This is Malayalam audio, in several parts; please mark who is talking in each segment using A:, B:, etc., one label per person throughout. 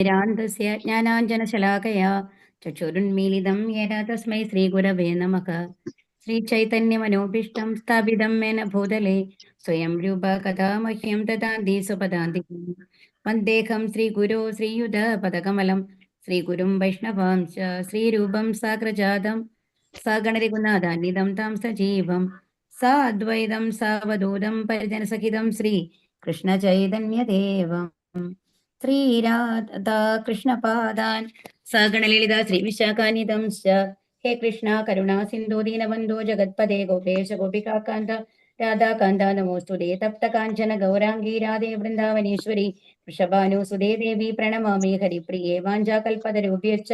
A: रान्तस्य ज्ञानाञ्जनशलाकया चक्षुरुन्मीलितं येन तस्मै श्रीगुरवे नमः। श्रीचैतन्यमनोभीष्टं स्थापितं येन भूतले स्वयं रूप कदा मह्यं ददाति स्वपदान्तिकं। वन्देऽहं श्रीगुरो श्रीयुधपदकमलं श्रीगुरुं वैष्णवांश्च श्रीरूपं साग्रजातं सगणरघुनाथान्वितं तं सजीवं सा अद्वैतं सावधूतं परिजनसहितं श्रीकृष्णचैतन्यदेवम् श्रीराधा कृष्णपादान् सगणललिता श्रीविशाखानिधंश्च हे कृष्णा करुणा सिन्धु दीनबन्धो जगत्पदे गोपेश गोपिकान्त राधाकान्त नमोऽस्तुते तप्त काञ्चन गौराङ्गी राधे वृन्दावनेश्वरी वृषभानुसुते देवी प्रणमामि हरिप्रिये वाञ्छाकल्पतरुभ्यश्च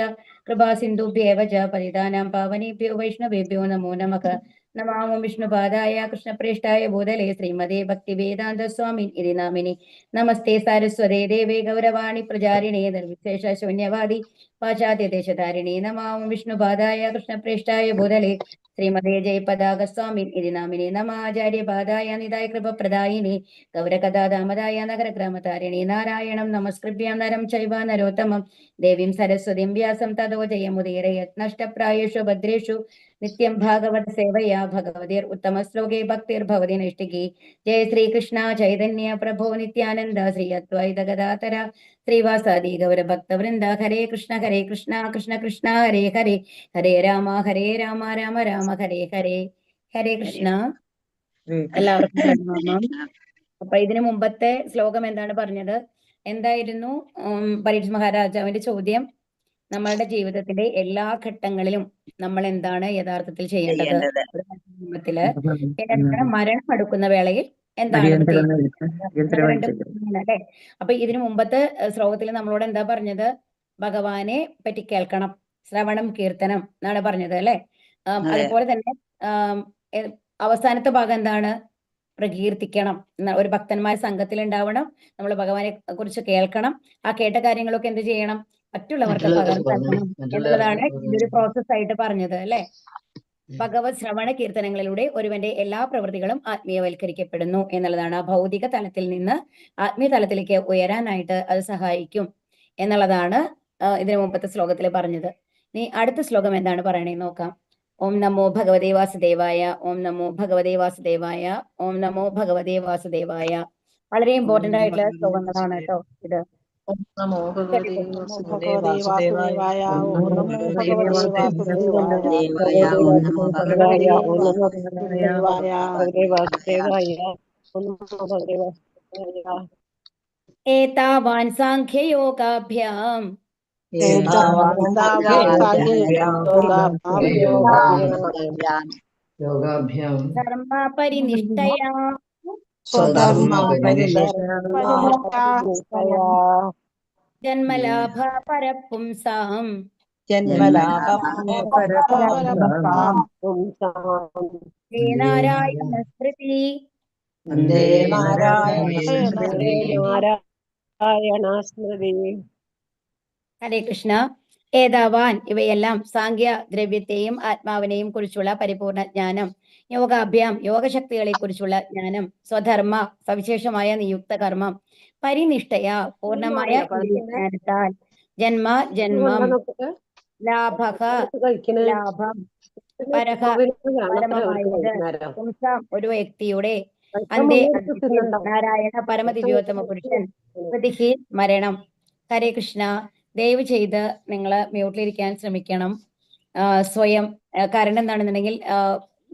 A: कृपा सिन्धुभ्येव च पतितानां पावनेभ्यो वैष्णवेभ्यो नमो नमः। नमामि विष्णुपादाय कृष्णप्रेष्ठाय भूतले श्रीमते भक्तिवेदान्तस्वामिन् इति नामिनि। नमस्ते सारस्वते देवे गौरवाणी प्रचारिणे निर्विशेष शून्यवादी पाश्चात्यदेशधारिणे नमामि विष्णुपादाय कृष्णप्रेष्ठाय भूतले श्रीमते जयपदागस्वामिन् इति नामिने नमाचार्यपादाय निधाय कृपप्रदायिने गौरकथादामदाय नगरग्रामतारिणे नारायणं नमस्कृत्य नरं चैव नरोत्तमं देवीं सरस्वतीं व्यासं ततो जयमुदीरयत् नष्टप्रायेषु भद्रेषु नित्यं भागवत सेवया भगवतीर्उत्तमश्लोके भक्तिर्भवति नैष्टिकी। जय श्रीकृष्ण चैतन्य प्रभो नित्यानंद श्री अद्वैत गदाधर श्रीवासादि गौरभक्तवृंद हरे कृष्ण कृष्ण कृष्ण हरे हरे हरे राम राम राम हरे हरे ഹരേ കൃഷ്ണ. എല്ലാവർക്കും പ്രണാമം. അപ്പൊ ഇതിനു മുമ്പത്തെ ശ്ലോകം എന്താണ് പറഞ്ഞത്? എന്തായിരുന്നു പരീക്ഷ മഹാരാജാവിന്റെ ചോദ്യം? നമ്മളുടെ ജീവിതത്തിന്റെ എല്ലാ ഘട്ടങ്ങളിലും നമ്മൾ എന്താണ് യഥാർത്ഥത്തിൽ ചെയ്യേണ്ടത്? ഒരു കുടുംബത്തില് എന്താണ് മരണം അടുക്കുന്ന വേളയിൽ എന്താണ് അല്ലെ? അപ്പൊ ഇതിനു മുമ്പത്തെ ശ്ലോകത്തിൽ നമ്മളോട് എന്താ പറഞ്ഞത്? ഭഗവാനെ പറ്റി കേൾക്കണം, ശ്രവണം കീർത്തനം എന്നാണ് പറഞ്ഞത് അല്ലെ? അതുപോലെ തന്നെ അവസാനത്തെ ഭാഗം എന്താണ്? പ്രകീർത്തിക്കണം. ഒരു ഭക്തന്മാർ സംഘത്തിൽ ഉണ്ടാവണം, നമ്മൾ ഭഗവാനെ കുറിച്ച് കേൾക്കണം. ആ കേട്ട കാര്യങ്ങളൊക്കെ എന്ത് ചെയ്യണം? മറ്റുള്ളവർക്ക് പകർന്നു നൽകണം എന്നുള്ളതാണ് ഇതൊരു പ്രോസസ് ആയിട്ട് പറഞ്ഞത് അല്ലെ? ഭഗവത് ശ്രവണ കീർത്തനങ്ങളിലൂടെ ഒരുവന്റെ എല്ലാ പ്രവൃത്തികളും ആത്മീയവൽക്കരിക്കപ്പെടുന്നു എന്നുള്ളതാണ്. ആ ഭൗതിക തലത്തിൽ നിന്ന് ആത്മീയ തലത്തിലേക്ക് ഉയരാനായിട്ട് അത് സഹായിക്കും എന്നുള്ളതാണ് ഇതിനു മുമ്പത്തെ ശ്ലോകത്തിൽ പറഞ്ഞത്. ഇനി അടുത്ത ശ്ലോകം എന്താണ് പറയണേന്ന് നോക്കാം. ഓം നമോ ഭഗവതേ വാസുദേവായ, ഓം നമോ ഭഗവതേ വാസുദേവായ, ഓം നമോ ഭഗവതേ വാസുദേവായ. വളരെ ഇമ്പോർട്ടന്റ് ആയിട്ടുള്ള ശ്ലോകങ്ങളാണ് കേട്ടോ ഇത്.
B: ഓം നമോ ഭഗവതേ വാസുദേവായ, ഓം നമോ ഭഗവതേ വാസുദേവായ, ഓം നമോ ഭഗവതേ വാസുദേവായ.
A: ഏതാവാൻ സാഖ്യയോഗാഭ്യാം ധർമ്മ പരിനിഷ്ഠയാ ജന്മലാഭ പരപുംസാം നാരായണ സ്മൃതി. ഹരേ കൃഷ്ണ. ഏതാവാൻ ഇവയെല്ലാം സാഖ്യ ദ്രവ്യത്തെയും ആത്മാവിനെയും കുറിച്ചുള്ള പരിപൂർണ ജ്ഞാനം, യോഗാഭ്യാം യോഗശക്തികളെ കുറിച്ചുള്ള ജ്ഞാനം, സ്വധർമ്മ സവിശേഷമായ നിയുക്ത കർമ്മം, പരിനിഷ്ഠയ പൂർണമായ ജ്ഞാനത്താൽ, ജന്മ ജന്മം, ലാഭക ലാഭം, പരഹ പരമമായത്, പുംസാം ഒരു വ്യക്തിയുടെ, അന്തേ നാരായണ പരമദിവ്യോത്തമ പുരുഷൻ, പ്രതിഹി മരണം. ഹരേ കൃഷ്ണ. ദയവ് ചെയ്ത് നിങ്ങൾ മ്യൂട്ടിലിരിക്കാൻ ശ്രമിക്കണം സ്വയം. കാരണം എന്താണെന്നുണ്ടെങ്കിൽ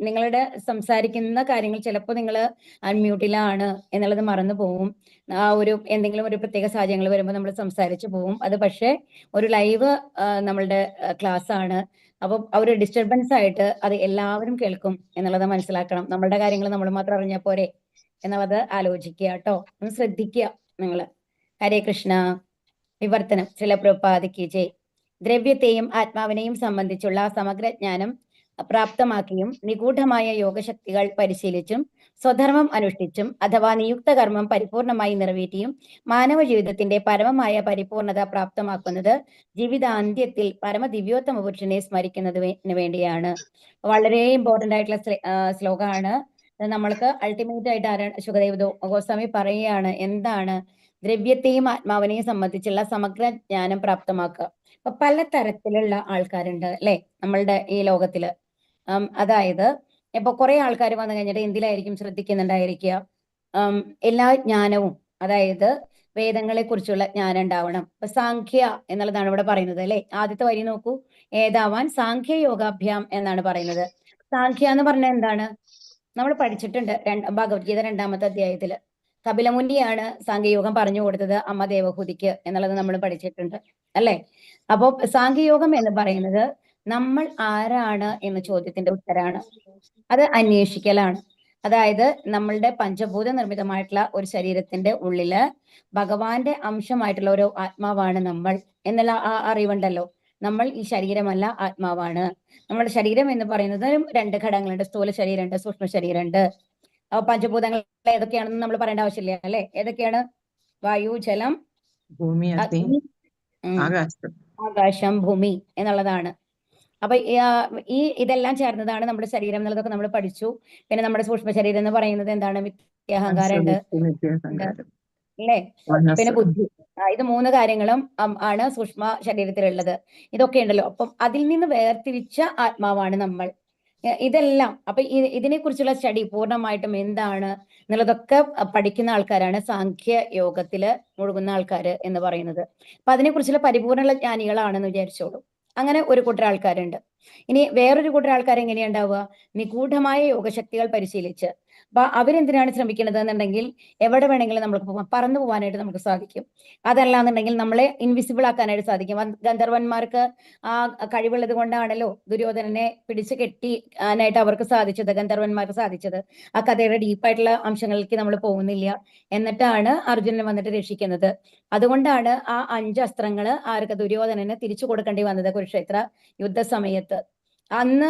A: നിങ്ങളുടെ സംസാരിക്കുന്ന കാര്യങ്ങൾ ചിലപ്പോൾ നിങ്ങൾ അൺമ്യൂട്ടിലാണ് എന്നുള്ളത് മറന്നു പോവും. ആ ഒരു എന്തെങ്കിലും ഒരു പ്രത്യേക സാഹചര്യങ്ങൾ വരുമ്പോൾ നമ്മൾ സംസാരിച്ചു പോവും. അത് പക്ഷേ ഒരു ലൈവ് നമ്മളുടെ ക്ലാസ് ആണ്. അപ്പം ആ ഒരു ഡിസ്റ്റർബൻസ് ആയിട്ട് അത് എല്ലാവരും കേൾക്കും എന്നുള്ളത് മനസ്സിലാക്കണം. നമ്മളുടെ കാര്യങ്ങൾ നമ്മൾ മാത്രം അറിഞ്ഞാൽ പോരെ എന്നുള്ളത് ആലോചിക്കുക കേട്ടോ. ഒന്ന് ശ്രദ്ധിക്കുക നിങ്ങൾ. ഹരേ കൃഷ്ണ. വിവർത്തനം. ശ്രീല പ്രഭുപാദയ്ക്ക് ജയ്. ദ്രവ്യത്തെയും ആത്മാവിനെയും സംബന്ധിച്ചുള്ള സമഗ്ര ജ്ഞാനം പ്രാപ്തമാക്കിയും നിഗൂഢമായ യോഗശക്തികൾ പരിശീലിച്ചും സ്വധർമ്മം അനുഷ്ഠിച്ചും അഥവാ നിയുക്ത കർമ്മം പരിപൂർണമായി നിറവേറ്റിയും മാനവ ജീവിതത്തിന്റെ പരമമായ പരിപൂർണത പ്രാപ്തമാക്കുന്നത് ജീവിതാന്ത്യത്തിൽ പരമദിവ്യോത്തമ പുരുഷനെ സ്മരിക്കുന്നതിന് വേണ്ടിയാണ്. വളരെ ഇമ്പോർട്ടന്റ് ആയിട്ടുള്ള ശ്ലോകമാണ്. നമ്മൾക്ക് അൾട്ടിമേറ്റ് ആയിട്ട് ആരാണ്? ശുകദേവ് ഗോസ്വാമി പറയുകയാണ് എന്താണ് ദ്രവ്യത്തെയും ആത്മാവിനെയും സംബന്ധിച്ചുള്ള സമഗ്ര ജ്ഞാനം പ്രാപ്തമാക്കുക. അപ്പൊ പലതരത്തിലുള്ള ആൾക്കാരുണ്ട് അല്ലെ നമ്മളുടെ ഈ ലോകത്തില്. അതായത് ഇപ്പൊ കുറെ ആൾക്കാർ വന്നു കഴിഞ്ഞിട്ട് എന്തിലായിരിക്കും ശ്രദ്ധിക്കുന്നുണ്ടായിരിക്കുക, എല്ലാ ജ്ഞാനവും, അതായത് വേദങ്ങളെ കുറിച്ചുള്ള ജ്ഞാനം ഉണ്ടാവണം. ഇപ്പൊ സാഖ്യ എന്നുള്ളതാണ് ഇവിടെ പറയുന്നത് അല്ലെ. ആദ്യത്തെ വരി നോക്കൂ, ഏതാവാൻ സാഖ്യ യോഗാഭ്യാം എന്നാണ് പറയുന്നത്. സാഖ്യ എന്ന് പറഞ്ഞാൽ എന്താണ്? നമ്മൾ പഠിച്ചിട്ടുണ്ട് ഭഗവത്ഗീത 2-ാമത്തെ അധ്യായത്തില്. കപിലമുനിയാണ് സാഖ്യയോഗം പറഞ്ഞു കൊടുത്തത് അമ്മ ദേവഹൂതിക്ക് എന്നുള്ളത് നമ്മൾ പഠിച്ചിട്ടുണ്ട് അല്ലെ. അപ്പൊ സാഖ്യയോഗം എന്ന് പറയുന്നത് നമ്മൾ ആരാണ് എന്ന ചോദ്യത്തിന്റെ ഉത്തരാണ്. അത് അന്വേഷിക്കലാണ്. അതായത് നമ്മളുടെ പഞ്ചഭൂത നിർമ്മിതമായിട്ടുള്ള ഒരു ശരീരത്തിന്റെ ഉള്ളില് ഭഗവാന്റെ അംശമായിട്ടുള്ള ഒരു ആത്മാവാണ് നമ്മൾ എന്നുള്ള ആ അറിവുണ്ടല്ലോ. നമ്മൾ ഈ ശരീരമല്ല, ആത്മാവാണ്. നമ്മുടെ ശരീരം എന്ന് പറയുന്നത് 2 ഘടകങ്ങളുണ്ട്. സ്ഥൂല ശരീരമുണ്ട്, സൂക്ഷ്മ ശരീരമുണ്ട്. പഞ്ചഭൂതങ്ങൾ ഏതൊക്കെയാണെന്ന് നമ്മൾ പറയേണ്ട ആവശ്യമില്ല അല്ലെ. ഏതൊക്കെയാണ്? വായു, ജലം,
B: ഭൂമി, അഗ്നി,
A: അഗ്നി,
B: ആകാശം.
A: ആകാശം, ഭൂമി എന്നുള്ളതാണ്. അപ്പൊ ഇതെല്ലാം ചേർന്നതാണ് നമ്മുടെ ശരീരം എന്നുള്ളതൊക്കെ നമ്മൾ പഠിച്ചു. പിന്നെ നമ്മുടെ സൂക്ഷ്മ ശരീരം എന്ന് പറയുന്നത് എന്താണ്? അഹങ്കാരം ഉണ്ട് അല്ലേ. പിന്നെ ബുദ്ധി. ഇത് 3 കാര്യങ്ങളും ആണ് സൂക്ഷ്മ ശരീരത്തിലുള്ളത്. ഇതൊക്കെ ഉണ്ടല്ലോ. അപ്പം അതിൽ നിന്ന് വേർതിരിച്ച ആത്മാവാണ് നമ്മൾ. ഇതെല്ലാം അപ്പൊ ഇതിനെ കുറിച്ചുള്ള സ്റ്റഡി പൂർണ്ണമായിട്ടും എന്താണ് എന്നുള്ളതൊക്കെ പഠിക്കുന്ന ആൾക്കാരാണ് സാഖ്യ യോഗത്തില് മുഴുകുന്ന ആൾക്കാര് എന്ന് പറയുന്നത്. അപ്പൊ അതിനെക്കുറിച്ചുള്ള പരിപൂർണ്ണ ജ്ഞാനികളാണെന്ന് വിചാരിച്ചോളൂ. അങ്ങനെ ഒരു കൂട്ടർ ആൾക്കാരുണ്ട്. ഇനി വേറൊരു കൂട്ടർ ആൾക്കാർ എങ്ങനെയാ ഉണ്ടാവുക? നിഗൂഢമായ യോഗശക്തികൾ പരിശീലിച്ച്. അപ്പൊ അവരെന്തിനാണ് ശ്രമിക്കുന്നത് എന്നുണ്ടെങ്കിൽ എവിടെ വേണമെങ്കിലും നമുക്ക് പോകാം, പറന്നു പോകാനായിട്ട് നമുക്ക് സാധിക്കും. അതല്ലാന്നുണ്ടെങ്കിൽ നമ്മളെ ഇൻവിസിബിൾ ആക്കാനായിട്ട് സാധിക്കും. ഗന്ധർവന്മാർക്ക് ആ കഴിവുള്ളത് കൊണ്ടാണല്ലോ ദുര്യോധനനെ പിടിച്ചു കെട്ടിനായിട്ട് അവർക്ക് സാധിച്ചത്, ഗന്ധർവന്മാർക്ക് സാധിച്ചത്. ആ കഥയുടെ ഡീപ്പായിട്ടുള്ള അംശങ്ങളിലേക്ക് നമ്മൾ പോകുന്നില്ല. എന്നിട്ടാണ് അർജുനൻ വന്നിട്ട് രക്ഷിക്കുന്നത്. അതുകൊണ്ടാണ് ആ 5 അസ്ത്രങ്ങള് ആർക്ക്? ദുര്യോധനന് തിരിച്ചു കൊടുക്കേണ്ടി വന്നത് കുരുക്ഷേത്ര യുദ്ധസമയത്ത്. അന്ന്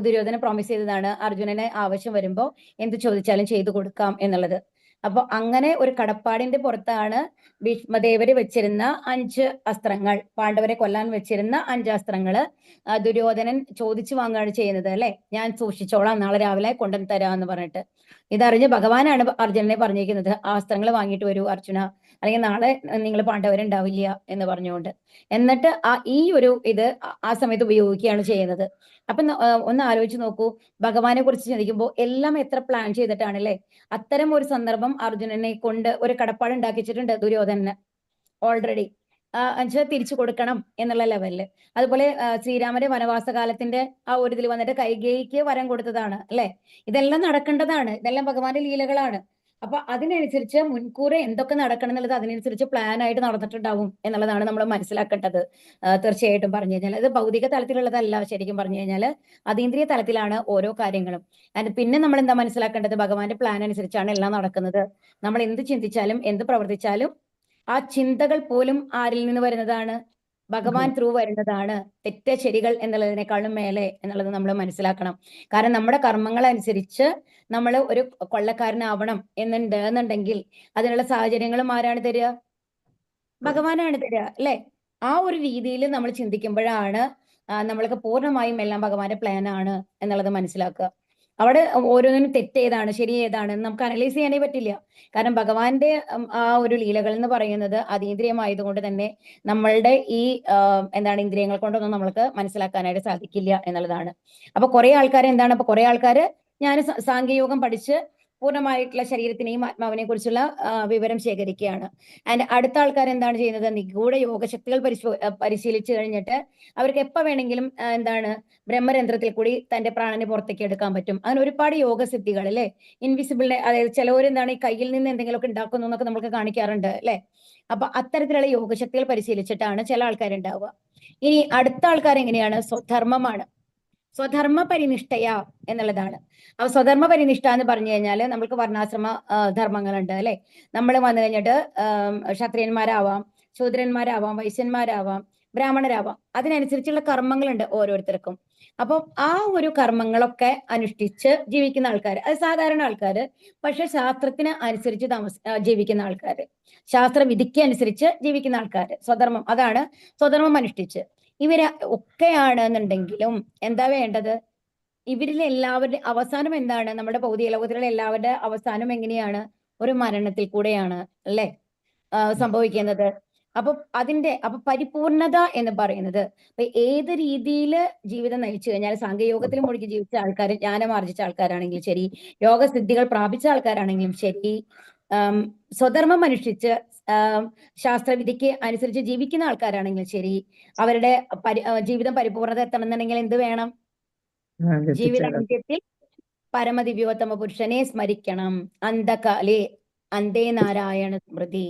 A: ദുര്യോധനൻ പ്രോമിസ് ചെയ്തതാണ് അർജുനന് ആവശ്യം വരുമ്പോ എന്ത് ചോദിച്ചാലും ചെയ്തു കൊടുക്കാം എന്നുള്ളത്. അപ്പൊ അങ്ങനെ ഒരു കടപ്പാടിന്റെ പുറത്താണ് ഭീഷ്മദേവര് വെച്ചിരുന്ന 5 അസ്ത്രങ്ങൾ, പാണ്ഡവരെ കൊല്ലാൻ വെച്ചിരുന്ന 5 അസ്ത്രങ്ങള് ദുര്യോധനൻ ചോദിച്ചു വാങ്ങുകയാണ് ചെയ്യുന്നത് അല്ലെ. ഞാൻ സൂക്ഷിച്ചോളാം, നാളെ രാവിലെ കൊണ്ടുവന്ന് തരാമെന്ന് പറഞ്ഞിട്ട്. ഇതറിഞ്ഞ് ഭഗവാനാണ് അർജുനനെ പറഞ്ഞിരിക്കുന്നത്, ആ അസ്ത്രങ്ങൾ വാങ്ങിയിട്ട് വരൂ അർജുന, അല്ലെങ്കിൽ നാളെ നിങ്ങൾ പാണ്ഡവരുണ്ടാവില്ല എന്ന് പറഞ്ഞുകൊണ്ട്. എന്നിട്ട് ഈ ഒരു ഇത് ആ സമയത്ത് ഉപയോഗിക്കുകയാണ് ചെയ്യുന്നത്. അപ്പൊ ഒന്ന് ആലോചിച്ച് നോക്കൂ, ഭഗവാനെ കുറിച്ച് ചിന്തിക്കുമ്പോൾ എല്ലാം എത്ര പ്ലാൻ ചെയ്തിട്ടാണ് അല്ലെ. അത്തരം ഒരു സന്ദർഭം അർജുനനെ കൊണ്ട് ഒരു കടപ്പാട് ഉണ്ടാക്കിച്ചിട്ടുണ്ട് ദുര്യോധനന് ഓൾറെഡി. എന്നുവെച്ചാൽ തിരിച്ചു കൊടുക്കണം എന്നുള്ള ലെവലില്. അതുപോലെ ശ്രീരാമന്റെ വനവാസകാലത്തിന്റെ ആ ഒരു ഇതിൽ വന്നിട്ട് കൈകേയിക്ക് വരം കൊടുത്തതാണ് അല്ലെ. ഇതെല്ലാം നടക്കേണ്ടതാണ്, ഇതെല്ലാം ഭഗവാന്റെ ലീലകളാണ്. അപ്പൊ അതിനനുസരിച്ച് മുൻകൂറെ എന്തൊക്കെ നടക്കണം എന്നുള്ളത് അതിനനുസരിച്ച് പ്ലാൻ ആയിട്ട് നടന്നിട്ടുണ്ടാവും എന്നുള്ളതാണ് നമ്മൾ മനസ്സിലാക്കേണ്ടത്. തീർച്ചയായിട്ടും പറഞ്ഞു കഴിഞ്ഞാൽ ഇത് ഭൗതിക തലത്തിലുള്ളതല്ല, ശരിക്കും പറഞ്ഞു കഴിഞ്ഞാൽ അതീന്ദ്രിയ തലത്തിലാണ് ഓരോ കാര്യങ്ങളും. പിന്നെ നമ്മൾ എന്താ മനസ്സിലാക്കേണ്ടത്? ഭഗവാന്റെ പ്ലാൻ അനുസരിച്ചാണ് എല്ലാം നടക്കുന്നത്. നമ്മൾ എന്ത് ചിന്തിച്ചാലും എന്ത് പ്രവർത്തിച്ചാലും ആ ചിന്തകൾ പോലും ആരിൽ നിന്ന് വരുന്നതാണ്? ഭഗവാൻ ത്രൂ വരുന്നതാണ്. തെറ്റ് ശരികൾ എന്നുള്ളതിനേക്കാളും മേലെ എന്നുള്ളത് നമ്മൾ മനസ്സിലാക്കണം. കാരണം നമ്മുടെ കർമ്മങ്ങൾ അനുസരിച്ച് നമ്മൾ ഒരു കൊള്ളക്കാരനാവണം എന്നുണ്ടെങ്കിൽ അതിനുള്ള സാഹചര്യങ്ങളും ആരാണ് തരിക? ഭഗവാനാണ് തരിക അല്ലെ. ആ ഒരു രീതിയിൽ നമ്മൾ ചിന്തിക്കുമ്പോഴാണ് നമ്മൾക്ക് പൂർണ്ണമായും എല്ലാം ഭഗവാന്റെ പ്ലാൻ ആണ് എന്നുള്ളത് മനസ്സിലാക്കുക. അവിടെ ഓരോന്നിനും തെറ്റ് ഏതാണ് ശരി ഏതാണ് നമുക്ക് അനലൈസ് ചെയ്യാനേ പറ്റില്ല. കാരണം ഭഗവാന്റെ ആ ഒരു ലീലകൾ എന്ന് പറയുന്നത് അതീന്ദ്രിയമായതുകൊണ്ട് തന്നെ നമ്മളുടെ ഈ എന്താണ് ഇന്ദ്രിയങ്ങൾ കൊണ്ടൊന്നും നമ്മൾക്ക് മനസ്സിലാക്കാനായിട്ട് സാധിക്കില്ല എന്നുള്ളതാണ്. അപ്പൊ കുറെ ആൾക്കാർ എന്താണ്, അപ്പൊ കുറെ ആൾക്കാര് ഞാൻ സാങ്കേയോഗം പഠിച്ച് പൂർണ്ണമായിട്ടുള്ള ശരീരത്തിനെയും ആത്മാവിനെ കുറിച്ചുള്ള വിവരം ശേഖരിക്കുകയാണ്. ആൻഡ് അടുത്ത ആൾക്കാർ എന്താണ് ചെയ്യുന്നത്? നിഗൂഢ യോഗശക്തികൾ പരിശീലിച്ചു കഴിഞ്ഞിട്ട് അവർക്ക് എപ്പോ വേണമെങ്കിലും എന്താണ് ബ്രഹ്മരന്ധ്രത്തിൽ കൂടി തന്റെ പ്രാണനെ പുറത്തേക്ക് എടുക്കാൻ പറ്റും. അങ്ങനെ ഒരുപാട് യോഗസിദ്ധികൾ അല്ലെ. ഇൻവിസിബിളിനെ, അതായത് ചിലവരെന്താണ് ഈ കയ്യിൽ നിന്ന് എന്തെങ്കിലുമൊക്കെ ഉണ്ടാക്കുന്നു എന്നൊക്കെ നമുക്ക് കാണിക്കാറുണ്ട് അല്ലെ. അപ്പൊ അത്തരത്തിലുള്ള യോഗശക്തികൾ പരിശീലിച്ചിട്ടാണ് ചില ആൾക്കാരുണ്ടാവുക. ഇനി അടുത്ത ആൾക്കാർ എങ്ങനെയാണ്? സ്വധർമ്മമാണ്. സ്വധർമ്മ പരിനിഷ്ഠയ എന്നുള്ളതാണ്. അപ്പൊ സ്വധർമ്മ പരിനിഷ്ഠ എന്ന് പറഞ്ഞു കഴിഞ്ഞാല് നമ്മൾക്ക് വർണ്ണാശ്രമ ധർമ്മങ്ങളുണ്ട് അല്ലെ. നമ്മൾ വന്നു കഴിഞ്ഞിട്ട് ക്ഷത്രിയന്മാരാവാം, ശൂദ്രന്മാരാവാം, വൈശ്യന്മാരാവാം, ബ്രാഹ്മണരാവാം. അതിനനുസരിച്ചുള്ള കർമ്മങ്ങളുണ്ട് ഓരോരുത്തർക്കും. അപ്പം ആ ഒരു കർമ്മങ്ങളൊക്കെ അനുഷ്ഠിച്ച് ജീവിക്കുന്ന ആൾക്കാർ, അത് സാധാരണ ആൾക്കാര്. പക്ഷെ ശാസ്ത്രത്തിന് അനുസരിച്ച് ജീവിക്കുന്ന ആൾക്കാര്, ശാസ്ത്രവിധിക്ക് അനുസരിച്ച് ജീവിക്കുന്ന ആൾക്കാര്, സ്വധർമ്മം, അതാണ് സ്വധർമ്മം അനുഷ്ഠിച്ച്. ഇവര് ഒക്കെയാണെന്നുണ്ടെങ്കിലും എന്താ വേണ്ടത്? ഇവരിൽ എല്ലാവരുടെ അവസാനം എന്താണ്? നമ്മുടെ ഭൗതിക ലോകത്തിലുള്ള എല്ലാവരുടെ അവസാനം എങ്ങനെയാണ്? ഒരു മരണത്തിൽ കൂടെയാണ് അല്ലെ. സംഭവിക്കുന്നത്. അപ്പൊ പരിപൂർണത എന്ന് പറയുന്നത് ഏത് രീതിയിൽ ജീവിതം നയിച്ചു കഴിഞ്ഞാൽ സാങ്കേയോഗത്തിൽ മുഴുകി ജീവിച്ച ആൾക്കാർ, ജ്ഞാനം ആർജിച്ച ആൾക്കാരാണെങ്കിലും ശരി, യോഗസിദ്ധികൾ പ്രാപിച്ച ആൾക്കാരാണെങ്കിലും ശരി, സ്വധർമ്മം അനുഷ്ഠിച്ച് ശാസ്ത്രവിധിക്ക് അനുസരിച്ച് ജീവിക്കുന്ന ആൾക്കാരാണെങ്കിലും ശരി, അവരുടെ ജീവിതം പരിപൂർണത എത്തണമെന്നുണ്ടെങ്കിൽ എന്ത് വേണം? ജീവിതാന്ത്യത്തിൽ പരമദിവ്യോത്തമ പുരുഷനെ സ്മരിക്കണം. അന്ധകാലേ അന്തേ നാരായണ സ്മൃതി.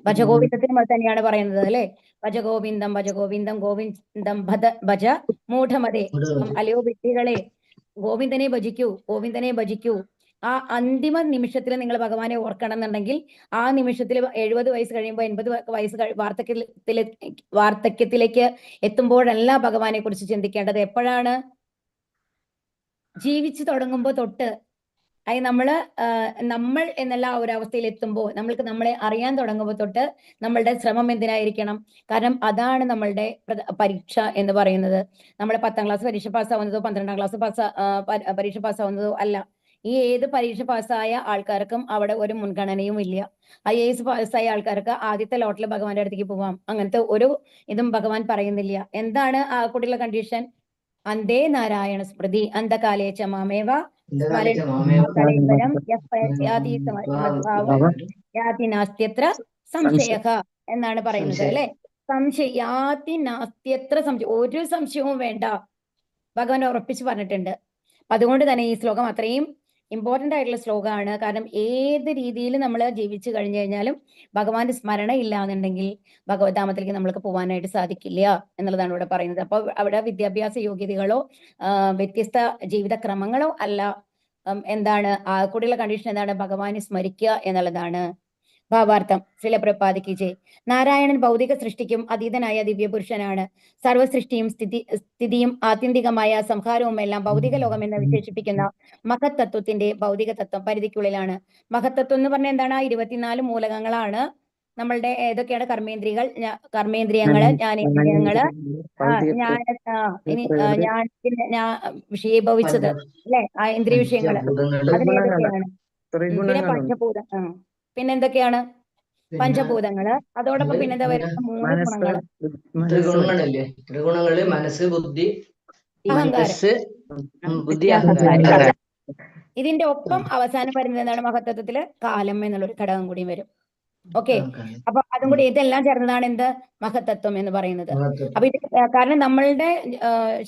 A: ഭജഗോവിന്ദത്തിനും അത് തന്നെയാണ് പറയുന്നത് അല്ലെ. ഭജഗോവിന്ദം ഭജഗോവിന്ദം ഗോവിന്ദം ഭജ മൂഢമതേ. അലയോ വിഡ്ഢികളെ, ഗോവിന്ദനെ ഭജിക്കൂ, ഗോവിന്ദനെ ഭജിക്കൂ. ആ അന്തിമ നിമിഷത്തിൽ നിങ്ങൾ ഭഗവാനെ ഓർക്കണം എന്നുണ്ടെങ്കിൽ ആ നിമിഷത്തിൽ 70 വയസ്സ് കഴിയുമ്പോൾ 80 വയസ്സ് വാർദ്ധക്യത്തിലേക്ക് എത്തുമ്പോഴല്ല ഭഗവാനെ കുറിച്ച് ചിന്തിക്കേണ്ടത്. എപ്പോഴാണ്? ജീവിച്ചു തുടങ്ങുമ്പോൾ തൊട്ട്. അതായത് നമ്മൾ എന്നുള്ള ആ ഒരു അവസ്ഥയിൽ എത്തുമ്പോൾ, നമ്മൾക്ക് നമ്മളെ അറിയാൻ തുടങ്ങുമ്പോൾ തൊട്ട് നമ്മളുടെ ശ്രമം എന്തിനായിരിക്കണം? കാരണം അതാണ് നമ്മളുടെ പരീക്ഷ എന്ന് പറയുന്നത്. നമ്മൾ 10ാം ക്ലാസ് പരീക്ഷ പാസ്സാവുന്നതോ 12ാം ക്ലാസ് പരീക്ഷ പാസ്സാവുന്നതോ അല്ല. ഈ ഏത് പരീക്ഷ പാസ്സായ ആൾക്കാർക്കും അവിടെ ഒരു മുൻഗണനയും ഇല്ല. IAS പാസ്സായ ആൾക്കാർക്ക് ആദ്യത്തെ ലോട്ടിൽ ഭഗവാന്റെ അടുത്തേക്ക് പോവാം. അങ്ങനത്തെ ഒരു ഇതും ഭഗവാൻ പറയുന്നില്ല. എന്താണ് ആ കുട്ടികളുടെ കണ്ടീഷൻ? അന്തേ നാരായണ സ്മൃതി അന്ധകാലേച്ച മാമേവ യാതി നാസ്ത്യത്ര സംശയഃ എന്നാണ് പറയുന്നത് അല്ലെ. യാതി നാസ്ത്യത്ര സംശയം, ഒരു സംശയവും വേണ്ട, ഭഗവാൻ ഉറപ്പിച്ച് പറഞ്ഞിട്ടുണ്ട്. അതുകൊണ്ട് തന്നെ ഈ ശ്ലോകം അത്രയും ഇമ്പോർട്ടന്റ് ആയിട്ടുള്ള ശ്ലോകമാണ്. കാരണം ഏത് രീതിയിൽ നമ്മൾ ജീവിച്ചു കഴിഞ്ഞു കഴിഞ്ഞാലും ഭഗവാന്റെ സ്മരണ ഇല്ല എന്നുണ്ടെങ്കിൽ ഭഗവത്ധാമത്തിലേക്ക് നമ്മൾക്ക് പോകാനായിട്ട് സാധിക്കില്ല എന്നുള്ളതാണ് ഇവിടെ പറയുന്നത്. അപ്പൊ അവിടെ വിദ്യാഭ്യാസ യോഗ്യതകളോ വ്യത്യസ്ത ജീവിത ക്രമങ്ങളോ അല്ല. എന്താണ് ആ കുട്ടികളുടെ കണ്ടീഷൻ? എന്താണ്? ഭഗവാനെ സ്മരിക്കുക എന്നുള്ളതാണ്. ഭാവാർത്ഥം ശ്രീല പ്രഭുപാദയ്ക്ക് ജയ്. നാരായണൻ ഭൗതിക സൃഷ്ടിക്കും അതീതനായ ദിവ്യപുരുഷനാണ്. സർവ്വസൃഷ്ടിയും സ്ഥിതിയും ആത്യന്തികമായ സംഹാരവും എല്ലാം ഭൗതിക ലോകം എന്ന് വിശേഷിപ്പിക്കുന്ന മഹത്തത്വത്തിന്റെ ഭൗതിക തത്വം പരിധിക്കുള്ളിലാണ്. മഹത്തത്വം എന്ന് പറഞ്ഞാൽ എന്താണ്? 24 മൂലകങ്ങളാണ് നമ്മളുടെ. ഏതൊക്കെയാണ്? കർമ്മേന്ദ്രിയങ്ങള്, ജ്ഞാനേന്ദ്രിയങ്ങള്, ഞാൻ വിഷയീഭവിച്ചത് അല്ലെ, ആ ഇന്ദ്രിയ വിഷയങ്ങള്. അതിലേതൊക്കെയാണ്? പിന്നെ പഞ്ചഭൂതം. പിന്നെന്തൊക്കെയാണ്? പഞ്ചഭൂതങ്ങള്. അതോടൊപ്പം പിന്നെന്താ വരുന്നത്? 3 ഗുണങ്ങള്.
C: ത്രിഗുണങ്ങള് മനസ്സ്, ബുദ്ധി,
A: അഹങ്കാരം. ഇതിന്റെ ഒപ്പം അവസാനം വരുന്നത് എന്താണ്? മഹത്തത്വത്തില് കാലം എന്നുള്ളൊരു ഘടകം കൂടി വരും. ഓക്കെ. അപ്പൊ അതും കൂടി ഇതെല്ലാം ചേർന്നതാണ് എന്ത്? മഹത്തത്വം എന്ന് പറയുന്നത്. അപ്പൊ ഇത് കാരണം നമ്മളുടെ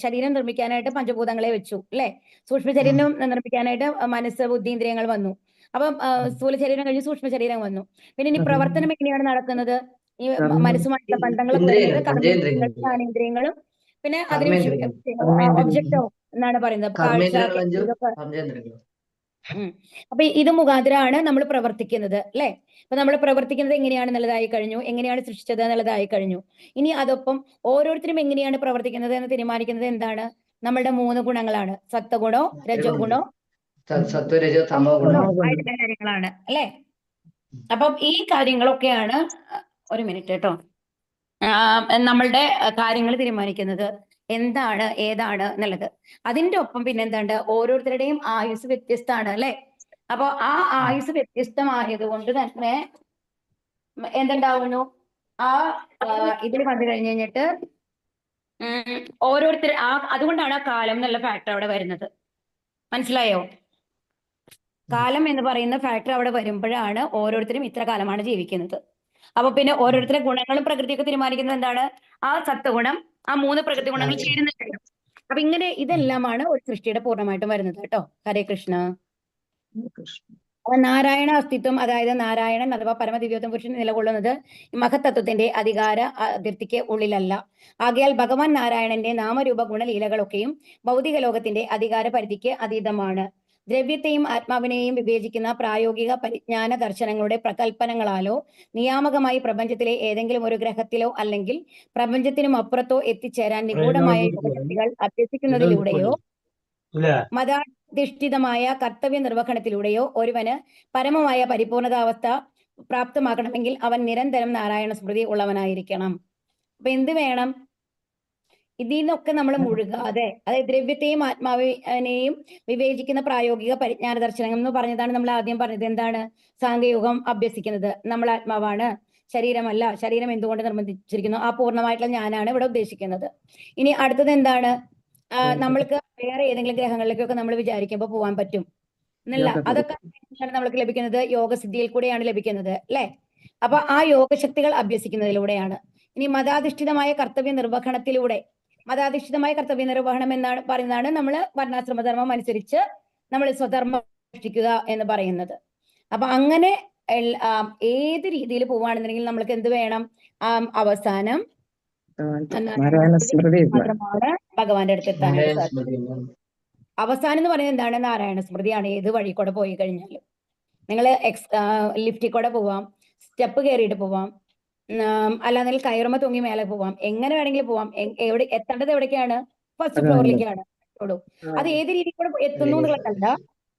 A: ശരീരം നിർമ്മിക്കാനായിട്ട് പഞ്ചഭൂതങ്ങളെ വെച്ചു അല്ലെ. സൂക്ഷ്മ ശരീരം നിർമ്മിക്കാനായിട്ട് മനസ്സ്, ബുദ്ധി, ഇന്ദ്രിയങ്ങൾ വന്നു. അപ്പം സ്ഥൂല ശരീരം കഴിഞ്ഞ് സൂക്ഷ്മ ശരീരം വന്നു. പിന്നെ ഇനി പ്രവർത്തനം എങ്ങനെയാണ് നടക്കുന്നത്? ഈ മനസ്സുമായിട്ടുള്ള ബന്ധങ്ങളൊക്കെ വരുന്നത് കർമ്മേന്ദ്രിയങ്ങളും ജ്ഞാനേന്ദ്രിയങ്ങളും പിന്നെ അതിന് ഒബ്ജക്റ്റോ എന്നാണ് പറയുന്നത്. കാഴ്ച, ഇതൊക്കെ. അപ്പൊ ഇത് മുഖാന്തരമാണ് നമ്മൾ പ്രവർത്തിക്കുന്നത് അല്ലെ. അപ്പൊ നമ്മൾ പ്രവർത്തിക്കുന്നത് എങ്ങനെയാണെന്നുള്ളതായി കഴിഞ്ഞു, എങ്ങനെയാണ് സൃഷ്ടിച്ചത് എന്നുള്ളതായി കഴിഞ്ഞു. ഇനി അതൊപ്പം ഓരോരുത്തരും എങ്ങനെയാണ് പ്രവർത്തിക്കുന്നത് എന്ന് തീരുമാനിക്കുന്നത് എന്താണ്? നമ്മളുടെ 3 ഗുണങ്ങളാണ്. സത്വഗുണോ, രജോ ഗുണോ, ആയിട്ടുള്ള കാര്യങ്ങളാണ് അല്ലെ. അപ്പം ഈ കാര്യങ്ങളൊക്കെയാണ്, ഒരു മിനിറ്റ് കേട്ടോ, നമ്മളുടെ കാര്യങ്ങൾ തീരുമാനിക്കുന്നത് എന്താണ്, ഏതാണ് എന്നുള്ളത്. അതിന്റെ ഒപ്പം പിന്നെ എന്തുണ്ട്? ഓരോരുത്തരുടെയും ആയുസ് വ്യത്യസ്തമാണ് അല്ലെ. അപ്പൊ ആ ആയുസ് വ്യത്യസ്തമായത് കൊണ്ട് തന്നെ എന്തുണ്ടാവുന്നു? ഇതിൽ വന്നു കഴിഞ്ഞിട്ട് ഓരോരുത്തർ അതുകൊണ്ടാണ് ആ കാലം എന്നുള്ള ഫാക്ടർ അവിടെ വരുന്നത്. മനസ്സിലായോ? കാലം എന്ന് പറയുന്ന ഫാക്ടർ അവിടെ വരുമ്പോഴാണ് ഓരോരുത്തരും ഇത്ര കാലമാണ് ജീവിക്കുന്നത്. അപ്പൊ പിന്നെ ഓരോരുത്തരുടെ ഗുണങ്ങളും പ്രകൃതിയൊക്കെ തീരുമാനിക്കുന്നത് എന്താണ്? ആ സത്വഗുണം, ആ 3 പ്രകൃതി ഗുണങ്ങൾ ചേരുന്നുണ്ടല്ലോ. അപ്പൊ ഇങ്ങനെ ഇതെല്ലാമാണ് ഒരു സൃഷ്ടിയുടെ പൂർണ്ണമായിട്ടും വരുന്നത് കേട്ടോ. ഹരേ കൃഷ്ണ. അപ്പൊ നാരായണ അസ്തിത്വം, അതായത് നാരായണൻ അഥവാ പരമദിവ്യോത്തമ പുരുഷൻ നിലകൊള്ളുന്നത് മഹത്തത്വത്തിന്റെ അധികാര അതിർത്തിക്ക് ഉള്ളിലല്ല. ആകയാൽ ഭഗവാൻ നാരായണന്റെ നാമരൂപ ഗുണലീലകളൊക്കെയും ഭൗതിക ലോകത്തിന്റെ അധികാര പരിധിക്ക് അതീതമാണ്. ദ്രവ്യത്തെയും ആത്മാവിനെയും വിവേചിക്കുന്ന പ്രായോഗിക പരിജ്ഞാന ദർശനങ്ങളുടെ പ്രകൽപ്പനങ്ങളാലോ നിയാമകമായി പ്രപഞ്ചത്തിലെ ഏതെങ്കിലും ഒരു ഗ്രഹത്തിലോ അല്ലെങ്കിൽ പ്രപഞ്ചത്തിനും അപ്പുറത്തോ എത്തിച്ചേരാൻ നിഗൂഢമായ യോഗശക്തികൾ അഭ്യസിക്കുന്നതിലൂടെയോ മതാധിഷ്ഠിതമായ കർത്തവ്യ നിർവഹണത്തിലൂടെയോ ഒരുവന് പരമമായ പരിപൂർണതാവസ്ഥ പ്രാപ്തമാക്കണമെങ്കിൽ അവൻ നിരന്തരം നാരായണ സ്മൃതി ഉള്ളവനായിരിക്കണം. അപ്പൊ എന്ത് വേണം? ഇതിൽ നിന്നൊക്കെ നമ്മൾ മുഴുകാതെ, അതായത് ദ്രവ്യത്തെയും ആത്മാവിനെയും വിവേചിക്കുന്ന പ്രായോഗിക പരിജ്ഞാന ദർശനം എന്ന് പറഞ്ഞതാണ് നമ്മൾ ആദ്യം പറഞ്ഞത്. എന്താണ്? സാങ്കേയോഗം അഭ്യസിക്കുന്നത് നമ്മൾ ആത്മാവാണ്, ശരീരമല്ല. ശരീരം എന്തുകൊണ്ട് നിർബന്ധിച്ചിരിക്കുന്നു? ആ പൂർണ്ണമായിട്ടുള്ള ഞാനാണ് ഇവിടെ ഉദ്ദേശിക്കുന്നത്. ഇനി അടുത്തത് എന്താണ്? നമ്മൾക്ക് വേറെ ഏതെങ്കിലും ഗ്രഹങ്ങളിലേക്കൊക്കെ നമ്മൾ വിചാരിക്കുമ്പോൾ പോകാൻ പറ്റും എന്നല്ല. അതൊക്കെ നമ്മൾക്ക് ലഭിക്കുന്നത് യോഗസിദ്ധിയിൽ കൂടെയാണ് ലഭിക്കുന്നത്, അല്ലെ? അപ്പൊ ആ യോഗശക്തികൾ അഭ്യസിക്കുന്നതിലൂടെയാണ്. ഇനി മതാധിഷ്ഠിതമായ കർത്തവ്യ നിർവഹണത്തിലൂടെ, മതാധിഷ്ഠിതമായ കർത്തവ്യ നിർവഹണം എന്നാണ് പറയുന്നതാണ് നമ്മൾ വർണ്ണാശ്രമധർമ്മം അനുസരിച്ച് നമ്മൾ സ്വധർമ്മം അനുഷ്ഠിക്കുക എന്ന് പറയുന്നത്. അപ്പൊ അങ്ങനെ ഏത് രീതിയിൽ പോവുകയാണെന്നുണ്ടെങ്കിൽ നമ്മൾക്ക് എന്ത് വേണം? അവസാനം മാത്രമാണ് ഭഗവാന്റെ അടുത്ത് എത്താനായിട്ട് സാധിക്കും. അവസാനം എന്ന് പറയുന്നത് എന്താണ്? നാരായണ സ്മൃതിയാണ്. ഏത് വഴി കൂടെ പോയി കഴിഞ്ഞാലും നിങ്ങൾ ലിഫ്റ്റിൽ കൂടെ പോവാം, സ്റ്റെപ്പ് കയറിയിട്ട് പോവാം, അല്ലാന്നെങ്കിൽ കയറുമ്പോ തൂങ്ങി മേലെ പോവാം, എങ്ങനെ വേണമെങ്കിലും പോവാം. എവിടെ എത്തേണ്ടത് എവിടേക്കാണ്? ഫസ്റ്റ് ഫ്ലോറിലേക്കാണ്. അത് ഏത് രീതിയിൽ കൂടെ എത്തുന്നു എന്നുള്ളതല്ല,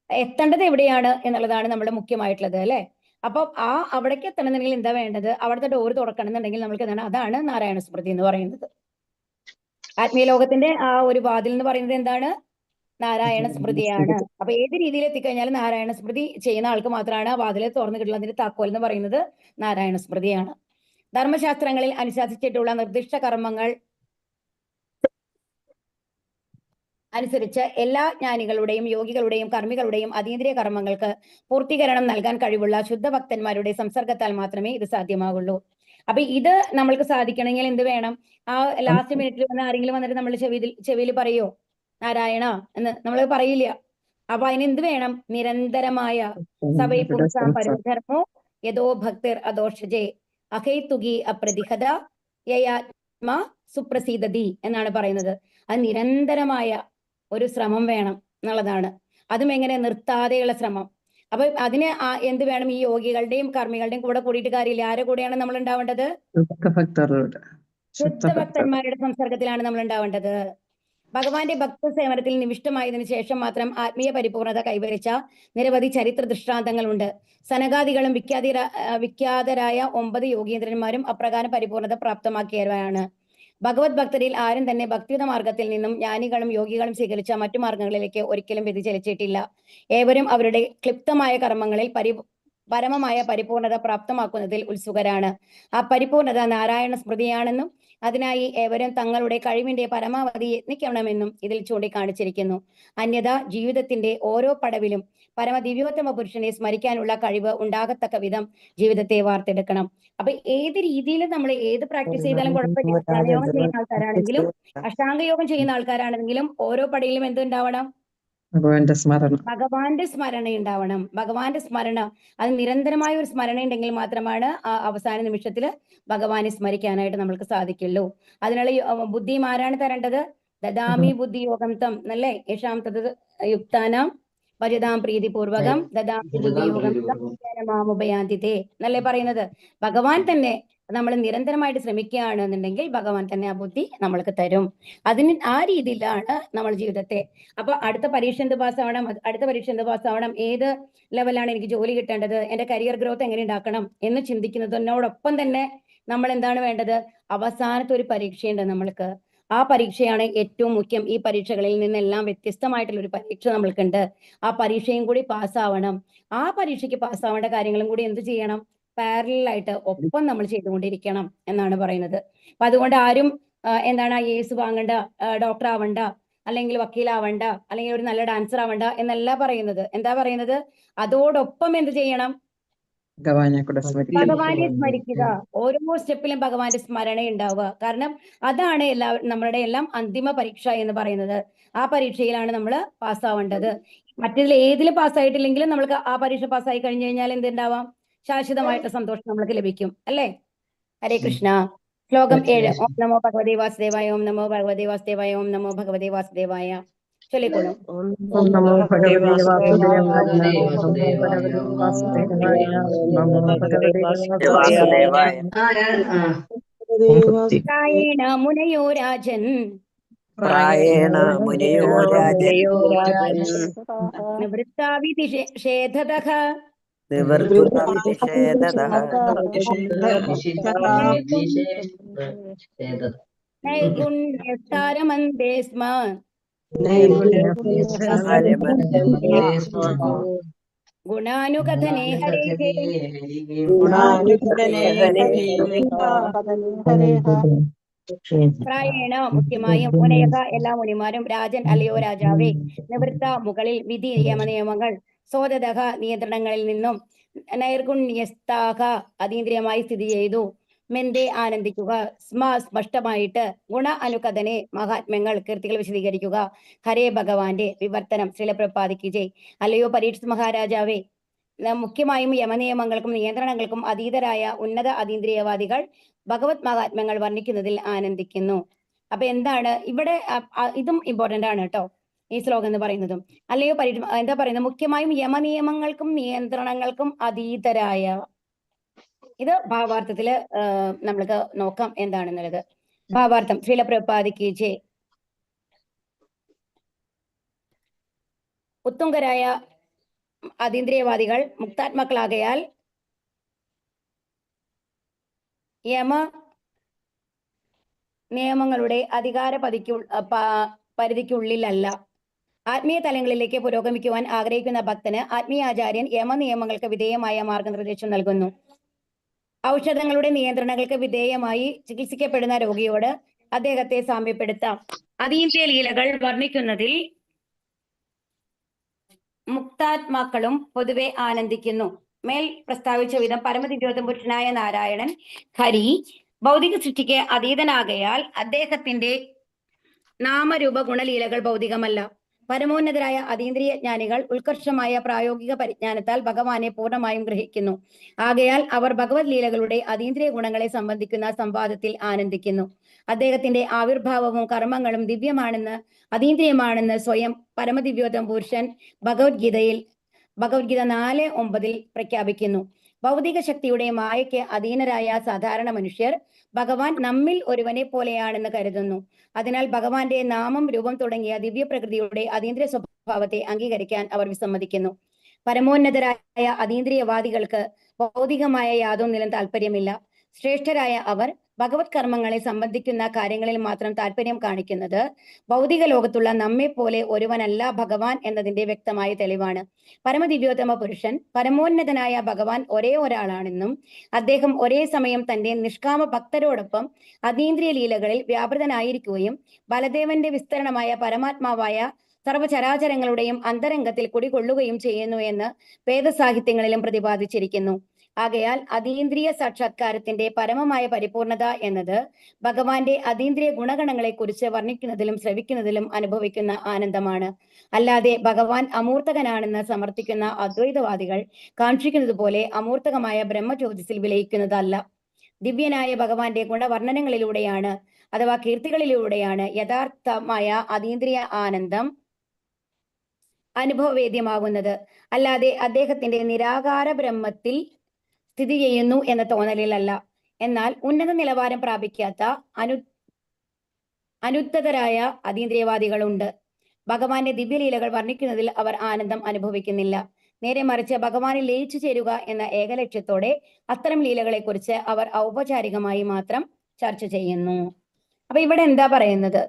A: എത്തേണ്ടത് എവിടെയാണ് എന്നുള്ളതാണ് നമ്മുടെ മുഖ്യമായിട്ടുള്ളത്, അല്ലെ? അപ്പൊ അവിടേക്ക് എത്തണമെന്നുണ്ടെങ്കിൽ എന്താ വേണ്ടത്? അവിടുത്തെ ഡോറ് തുറക്കണം എന്നുണ്ടെങ്കിൽ നമുക്ക് എന്താണ്? അതാണ് നാരായണ സ്മൃതി എന്ന് പറയുന്നത്. ആത്മീയ ലോകത്തിന്റെ ആ ഒരു വാതിൽ എന്ന് പറയുന്നത് എന്താണ്? നാരായണ സ്മൃതിയാണ്. അപ്പൊ ഏത് രീതിയിൽ എത്തിക്കഴിഞ്ഞാലും നാരായണ സ്മൃതി ചെയ്യുന്ന ആൾക്ക് മാത്രമാണ് ആ വാതിൽ തുറന്നു കിട്ടുന്നത്. അതിന്റെ താക്കോൽ എന്ന് പറയുന്നത് നാരായണ സ്മൃതിയാണ്. ധർമ്മശാസ്ത്രങ്ങളിൽ അനുശാസിച്ചിട്ടുള്ള നിർദ്ദിഷ്ട കർമ്മങ്ങൾ അനുസരിച്ച് എല്ലാ ജ്ഞാനികളുടെയും യോഗികളുടെയും കർമ്മികളുടെയും അതീന്ദ്രിയ കർമ്മങ്ങൾക്ക് പൂർത്തീകരണം നൽകാൻ കഴിവുള്ള ശുദ്ധഭക്തന്മാരുടെ സംസർഗത്താൽ മാത്രമേ ഇത് സാധ്യമാകുള്ളൂ. അപ്പൊ ഇത് നമ്മൾക്ക് സാധിക്കണമെങ്കിൽ എന്ത് വേണം? ആ ലാസ്റ്റ് മിനിറ്റിൽ വന്ന് ആരെങ്കിലും വന്നിട്ട് നമ്മൾ ചെവിയിൽ പറയോ നാരായണ എന്ന്? നമ്മൾ പറയില്ല. അപ്പൊ അതിനെന്ത് വേണം? നിരന്തരമായ സവൈ പുംസാം പരമധർമ്മോ യഥോ ഭക്തിർ അദോഷജേ അഹൈതുകി അപ്രതിഹത യയാത്മാ സുപ്രസീദതി എന്നാണ് പറയുന്നത്. അത് നിരന്തരമായ ഒരു ശ്രമം വേണം എന്നുള്ളതാണ്. അതും എങ്ങനെ? നിർത്താതെയുള്ള ശ്രമം. അപ്പൊ അതിന് എന്ത് വേണം? ഈ യോഗികളുടെയും കർമ്മികളുടെയും കൂടെ കൂടിയിട്ട് കാര്യമില്ല. ആരുടെ കൂടെയാണ് നമ്മൾ ഉണ്ടാവേണ്ടത്? ശുദ്ധഭക്തന്മാരുടെ സംസർഗത്തിലാണ് നമ്മൾ ഉണ്ടാവേണ്ടത്. ഭഗവാന്റെ ഭക്ത സേവനത്തിൽ നിവിഷ്ടമായതിനു ശേഷം മാത്രം ആത്മീയ പരിപൂർണത കൈവരിച്ച നിരവധി ചരിത്ര ദൃഷ്ടാന്തങ്ങളുണ്ട്. സനകാദികളും വിഖ്യാതരായ 9 യോഗീന്ദ്രന്മാരും അപ്രകാരം പരിപൂർണത പ്രാപ്തമാക്കിയവരാണ്. ഭഗവത് ഭക്തരിൽ ആരും തന്നെ ഭക്തിയുത മാർഗത്തിൽ നിന്നും ജ്ഞാനികളും യോഗികളും സ്വീകരിച്ച മറ്റു മാർഗങ്ങളിലേക്ക് ഒരിക്കലും വ്യതിചലിച്ചിട്ടില്ല. ഏവരും അവരുടെ ക്ലിപ്തമായ കർമ്മങ്ങളിൽ പരമമായ പരിപൂർണത പ്രാപ്തമാക്കുന്നതിൽ ഉത്സുകരാണ്. ആ പരിപൂർണത നാരായണ സ്മൃതിയാണെന്നും അതിനായി ഏവരും തങ്ങളുടെ കഴിവിന്റെ പരമാവധി യത്നിക്കണമെന്നും ഇതിൽ ചൂണ്ടിക്കാണിച്ചിരിക്കുന്നു. അന്യഥ ജീവിതത്തിന്റെ ഓരോ പടവിലും പരമദിവ്യോത്തമ പുരുഷനെ സ്മരിക്കാനുള്ള കഴിവ് ഉണ്ടാകത്തക്ക വിധം ജീവിതത്തെ വാർത്തെടുക്കണം. അപ്പൊ ഏത് രീതിയിൽ നമ്മൾ ഏത് പ്രാക്ടീസ് ചെയ്താലും കുഴപ്പമില്ല. ധ്യാനയോഗം ചെയ്യുന്ന ആൾക്കാരാണെങ്കിലും അഷ്ടാംഗയോഗം ചെയ്യുന്ന ആൾക്കാരാണെങ്കിലും ഓരോ പടിയിലും എന്തുണ്ടാവണം? ഭഗവാന്റെ സ്മരണ ഉണ്ടാവണം. ഭഗവാന്റെ സ്മരണ, അത് നിരന്തരമായ ഒരു സ്മരണ ഉണ്ടെങ്കിൽ മാത്രമാണ് ആ അവസാന നിമിഷത്തിൽ ഭഗവാനെ സ്മരിക്കാനായിട്ട് നമ്മൾക്ക് സാധിക്കുള്ളൂ. അതിനുള്ള ബുദ്ധിയും ആരാണ് തരേണ്ടത്? ദദാമി ബുദ്ധിയോഗം തം എന്നല്ലേ? യേശാം തത് യുക്താനാം ഭജതാം പ്രീതിപൂർവകം ദദാമി ബുദ്ധിയോഗം തം മാമുപയാന്തിതേ എന്നല്ലേ പറയുന്നത്? ഭഗവാൻ തന്നെ നമ്മൾ നിരന്തരമായിട്ട് ശ്രമിക്കുകയാണെന്നുണ്ടെങ്കിൽ ഭഗവാൻ തന്നെ ആ ബുദ്ധി നമ്മൾക്ക് തരും. അതിന് ആ രീതിയിലാണ് നമ്മൾ ജീവിതത്തെ. അപ്പൊ അടുത്ത പരീക്ഷ എന്ത് പാസ്സാവണം? അടുത്ത പരീക്ഷ എന്ത് പാസ്സാവണം? ഏത് ലെവലാണ് എനിക്ക് ജോലി കിട്ടേണ്ടത്? എന്റെ കരിയർ ഗ്രോത്ത് എങ്ങനെ ഉണ്ടാക്കണം എന്ന് ചിന്തിക്കുന്നതിനോടൊപ്പം തന്നെ നമ്മൾ എന്താണ് വേണ്ടത്? അവസാനത്തെ ഒരു പരീക്ഷയുണ്ട് നമ്മൾക്ക്. ആ പരീക്ഷയാണ് ഏറ്റവും മുഖ്യം. ഈ പരീക്ഷകളിൽ നിന്നെല്ലാം വ്യത്യസ്തമായിട്ടുള്ള ഒരു പരീക്ഷ നമ്മൾക്കുണ്ട്. ആ പരീക്ഷയും കൂടി പാസ്സാവണം. ആ പരീക്ഷയ്ക്ക് പാസ്സാവേണ്ട കാര്യങ്ങളും കൂടി എന്ത് ചെയ്യണം? പാരലായിട്ട് ഒപ്പം നമ്മൾ ചെയ്തുകൊണ്ടിരിക്കണം എന്നാണ് പറയുന്നത്. അപ്പൊ അതുകൊണ്ട് ആരും എന്താണ് IAS വാങ്ങണ്ട, ഡോക്ടർ ആവണ്ട, അല്ലെങ്കിൽ വക്കീലാവണ്ട, അല്ലെങ്കിൽ ഒരു നല്ല ഡാൻസർ ആവണ്ട എന്നല്ല പറയുന്നത്. എന്താ പറയുന്നത്? അതോടൊപ്പം എന്ത് ചെയ്യണം? ഭഗവാനെ സ്മരിക്കുക. ഓരോ സ്റ്റെപ്പിലും ഭഗവാന്റെ സ്മരണ ഉണ്ടാവുക. കാരണം അതാണ് നമ്മളുടെ എല്ലാം അന്തിമ പരീക്ഷ എന്ന് പറയുന്നത്. ആ പരീക്ഷയിലാണ് നമ്മൾ പാസ്സാവേണ്ടത്. മറ്റേതിൽ ഏതിലും പാസ്സായിട്ടില്ലെങ്കിലും നമ്മൾക്ക് ആ പരീക്ഷ പാസ്സായി കഴിഞ്ഞു കഴിഞ്ഞാൽ എന്തുണ്ടാവാം? ശാശ്വതമായിട്ട് സന്തോഷം നമ്മൾക്ക് ലഭിക്കും, അല്ലേ? ഹരേ കൃഷ്ണ. ശ്ലോകം 7. ഓം നമോ ഭഗവതേ വാസുദേവായ. ഓം നമോ ഭഗവതേ വാസുദേവായ. ഓം നമോ ഭഗവതേ വാസുദേവായ. ചൊല്ലിക്കോളൂ.
B: ഓം നമോ ഭഗവതേ വാസുദേവായ. നമോ ഭഗവതേ വാസുദേവായ.
C: പ്രായേണ
A: മുനയോ രാജൻ നിവൃത്താവിധിഷേധതഃ നൈഗുണ്യസാരമന്തേ സ്മ ഗുണാനുകഥനേ ഹരേ പ്രായേണ മുഖ്യമായും മുനയക എല്ലാ മുനിമാരും രാജൻ അല്ലയോ രാജാവേ നിവൃത്ത മുകളിൽ വിധി യമനിയമങ്ങൾ സ്വതതഃ നിയന്ത്രണങ്ങളിൽ നിന്നും നൈർഗുണ്യസ്ഥാക അതീന്ദ്രിയമായി സ്ഥിതി ചെയ്തു മെന്തെ ആനന്ദിക്കുക സ്പഷ്ടമായിട്ട് ഗുണ അനുകഥനെ മഹാത്മ്യങ്ങൾ കീർത്തികൾ വിശദീകരിക്കുക ഹരേ ഭഗവാന്റെ വിവർത്തനം ശ്രീലപ്രപാദിക്ക് ജയ്. അല്ലയോ പരീക്ഷിത് മഹാരാജാവേ മുഖ്യമായും യമനിയമങ്ങൾക്കും നിയന്ത്രണങ്ങൾക്കും അതീതരായ ഉന്നത അതീന്ദ്രിയവാദികൾ ഭഗവത് മഹാത്മ്യങ്ങൾ വർണ്ണിക്കുന്നതിൽ ആനന്ദിക്കുന്നു. അപ്പൊ എന്താണ് ഇവിടെ ഇതും ഇമ്പോർട്ടന്റ് ആണ് കേട്ടോ, ഈ ശ്ലോകം എന്ന് പറയുന്നതും. അല്ലയോ എന്താ പറയുന്നത്, മുഖ്യമായും യമനിയമങ്ങൾക്കും നിയന്ത്രണങ്ങൾക്കും അതീതരായ. ഇത് ഭാവാർത്ഥത്തില് നമ്മൾക്ക് നോക്കാം എന്താണെന്നുള്ളത്. ഭാവാർത്ഥം ശ്രീലപ്രപാദിക്ക് ജയ്. ഉത്തുംഗരായ അതീന്ദ്രിയവാദികൾ മുക്താത്മാക്കളാകയാൽ യമ നിയമങ്ങളുടെ അധികാര പരിധിക്കുള്ളിലല്ല. ആത്മീയ തലങ്ങളിലേക്ക് പുരോഗമിക്കുവാൻ ആഗ്രഹിക്കുന്ന ഭക്തന് ആത്മീയാചാര്യൻ യമ നിയമങ്ങൾക്ക് വിധേയമായ മാർഗനിർദ്ദേശം നൽകുന്നു. ഔഷധങ്ങളുടെ നിയന്ത്രണങ്ങൾക്ക് വിധേയമായി ചികിത്സിക്കപ്പെടുന്ന രോഗിയോട് അദ്ദേഹത്തെ സാമ്യപ്പെടുത്താം. അതീന്ദ്രിയ ലീലകൾ വർണ്ണിക്കുന്നതിൽ മുക്താത്മാക്കളും പൊതുവെ ആനന്ദിക്കുന്നു. മേൽ പ്രസ്താവിച്ച വിധം പരമദിവ്യോത്തം പുരുഷനായ നാരായണൻ ഹരി ഭൗതിക സൃഷ്ടിക്ക് അതീതനാകയാൽ അദ്ദേഹത്തിന്റെ നാമരൂപ ഗുണലീലകൾ ഭൗതികമല്ല. പരമോന്നതരായ അതീന്ദ്രിയ ജ്ഞാനികൾ ഉത്കർഷമായ പ്രായോഗിക പരിജ്ഞാനത്താൽ ഭഗവാനെ പൂർണ്ണമായും ഗ്രഹിക്കുന്നു. ആകയാൽ അവർ ഭഗവത് ലീലകളുടെ അതീന്ദ്രിയ ഗുണങ്ങളെ സംബന്ധിക്കുന്ന സംവാദത്തിൽ ആനന്ദിക്കുന്നു. അദ്ദേഹത്തിന്റെ ആവിർഭാവവും കർമ്മങ്ങളും ദിവ്യമാണെന്ന് അതീന്ദ്രിയമാണെന്ന് സ്വയം പരമദിവ്യോത്തം പുരുഷൻ ഭഗവത്ഗീത 4:9 പ്രഖ്യാപിക്കുന്നു. ഭൗതിക ശക്തിയുടെ മായയ്ക്ക് അധീനരായ സാധാരണ മനുഷ്യർ ഭഗവാൻ നമ്മിൽ ഒരുവനെ പോലെയാണെന്ന് കരുതുന്നു. അതിനാൽ ഭഗവാന്റെ നാമം, രൂപം തുടങ്ങിയ ദിവ്യപ്രകൃതിയുടെ അതീന്ദ്രിയ സ്വഭാവത്തെ അംഗീകരിക്കാൻ അവർ വിസമ്മതിക്കുന്നു. പരമോന്നതരായ അതീന്ദ്രിയവാദികൾക്ക് ഭൗതികമായ യാതൊന്നിലും താല്പര്യമില്ല. ശ്രേഷ്ഠരായ അവർ ഭഗവത് കർമ്മങ്ങളെ സംബന്ധിക്കുന്ന കാര്യങ്ങളിൽ മാത്രം താല്പര്യം കാണിക്കുന്നത് ഭൗതിക ലോകത്തുള്ള നമ്മെ പോലെ ഒരുവനല്ല ഭഗവാൻ എന്നതിന്റെ വ്യക്തമായ തെളിവാണ്. പരമദിവ്യോത്തമ പുരുഷൻ പരമോന്നതനായ ഭഗവാൻ ഒരേ ഒരാളാണെന്നും അദ്ദേഹം ഒരേ സമയം തന്റെ നിഷ്കാമ ഭക്തരോടൊപ്പം അതീന്ദ്രിയ ലീലകളിൽ വ്യാപൃതനായിരിക്കുകയും ബലദേവന്റെ വിസ്തരണമായ പരമാത്മാവായ സർവചരാചരങ്ങളുടെയും അന്തരംഗത്തിൽ കുടികൊള്ളുകയും ചെയ്യുന്നു എന്ന് വേദസാഹിത്യങ്ങളിലും പ്രതിപാദിച്ചിരിക്കുന്നു. ആകയാൽ അതീന്ദ്രിയ സാക്ഷാത്കാരത്തിന്റെ പരമമായ പരിപൂർണത എന്നത് ഭഗവാന്റെ അതീന്ദ്രിയ ഗുണഗണങ്ങളെ കുറിച്ച് വർണ്ണിക്കുന്നതിലും ശ്രവിക്കുന്നതിലും അനുഭവിക്കുന്ന ആനന്ദമാണ്. അല്ലാതെ ഭഗവാൻ അമൂർത്തകനാണെന്ന് സമർത്ഥിക്കുന്ന അദ്വൈതവാദികൾ കാക്ഷിക്കുന്നത് പോലെ അമൂർത്തകമായ ബ്രഹ്മജ്യോതിസിൽ വിലയിക്കുന്നതല്ല. ദിവ്യനായ ഭഗവാന്റെ ഗുണവർണ്ണനങ്ങളിലൂടെയാണ് അഥവാ കീർത്തികളിലൂടെയാണ് യഥാർത്ഥമായ അതീന്ദ്രിയ ആനന്ദം അനുഭവവേദ്യമാകുന്നത്. അല്ലാതെ അദ്ദേഹത്തിന്റെ നിരാകാര ബ്രഹ്മത്തിൽ സ്ഥിതി ചെയ്യുന്നു എന്ന തോന്നലിലല്ല. എന്നാൽ ഉന്നത നിലവാരം പ്രാപിക്കാത്ത അനുദ്ധതരായ അതീന്ദ്രിയവാദികളുണ്ട്. ഭഗവാന്റെ ദിവ്യലീലകൾ വർണ്ണിക്കുന്നതിൽ അവർ ആനന്ദം അനുഭവിക്കുന്നില്ല. നേരെ മറിച്ച് ഭഗവാനിൽ ലയിച്ചു ചേരുക എന്ന ഏകലക്ഷ്യത്തോടെ അത്തരം ലീലകളെ കുറിച്ച് അവർ ഔപചാരികമായി മാത്രം ചർച്ച ചെയ്യുന്നു. അപ്പൊ ഇവിടെ എന്താ പറയുന്നത്,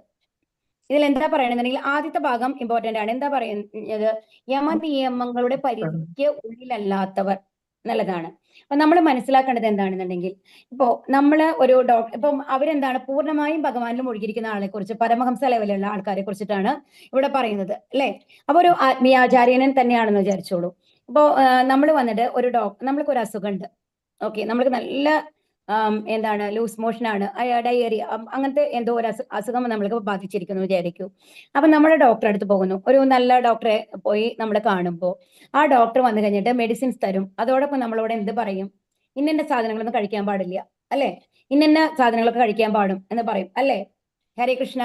A: ഇതിൽ എന്താ പറയണെന്നുണ്ടെങ്കിൽ ആദ്യത്തെ ഭാഗം ഇമ്പോർട്ടന്റ് ആണ്. എന്താ പറയുന്നത്, യമനിയമങ്ങളുടെ പരിധിക്ക് ഉള്ളിലല്ലാത്തവർ എന്നുള്ളതാണ്. അപ്പൊ നമ്മൾ മനസ്സിലാക്കേണ്ടത് എന്താണെന്നുണ്ടെങ്കിൽ, ഇപ്പോ നമ്മള് ഒരു ഇപ്പം അവരെന്താണ് പൂർണ്ണമായും ഭഗവാനിലും ഒഴുകിയിരിക്കുന്ന ആളെ കുറിച്ച്, പരമഹംസ ലെവലുള്ള ആൾക്കാരെ കുറിച്ചിട്ടാണ് ഇവിടെ പറയുന്നത് അല്ലെ. അപ്പൊ ഒരു ആത്മീയാചാര്യനൻ തന്നെയാണെന്ന് വിചാരിച്ചോളൂ. ഇപ്പോ നമ്മൾ വന്നിട്ട് നമ്മൾക്ക് ഒരു അസുഖമുണ്ട്. ഓക്കെ, നമ്മൾക്ക് നല്ല എന്താണ് ലൂസ് മോഷൻ ആണ്, ഡയേറിയ, അങ്ങനത്തെ എന്തോ ഒരു അസുഖം നമ്മൾക്ക് ബാധിച്ചിരിക്കുന്നു വിചാരിക്കൂ. അപ്പൊ നമ്മുടെ ഡോക്ടറെ അടുത്ത് പോകുന്നു. ഒരു നല്ല ഡോക്ടറെ പോയി നമ്മൾ കാണുമ്പോൾ ആ ഡോക്ടർ വന്നു കഴിഞ്ഞിട്ട് മെഡിസിൻസ് തരും. അതോടൊപ്പം നമ്മളോട് എന്ത് പറയും, ഇന്ന സാധനങ്ങളൊന്നും കഴിക്കാൻ പാടില്ല അല്ലെ, ഇന്ന സാധനങ്ങളൊക്കെ കഴിക്കാൻ പാടും എന്ന് പറയും അല്ലെ. ഹരേ കൃഷ്ണ.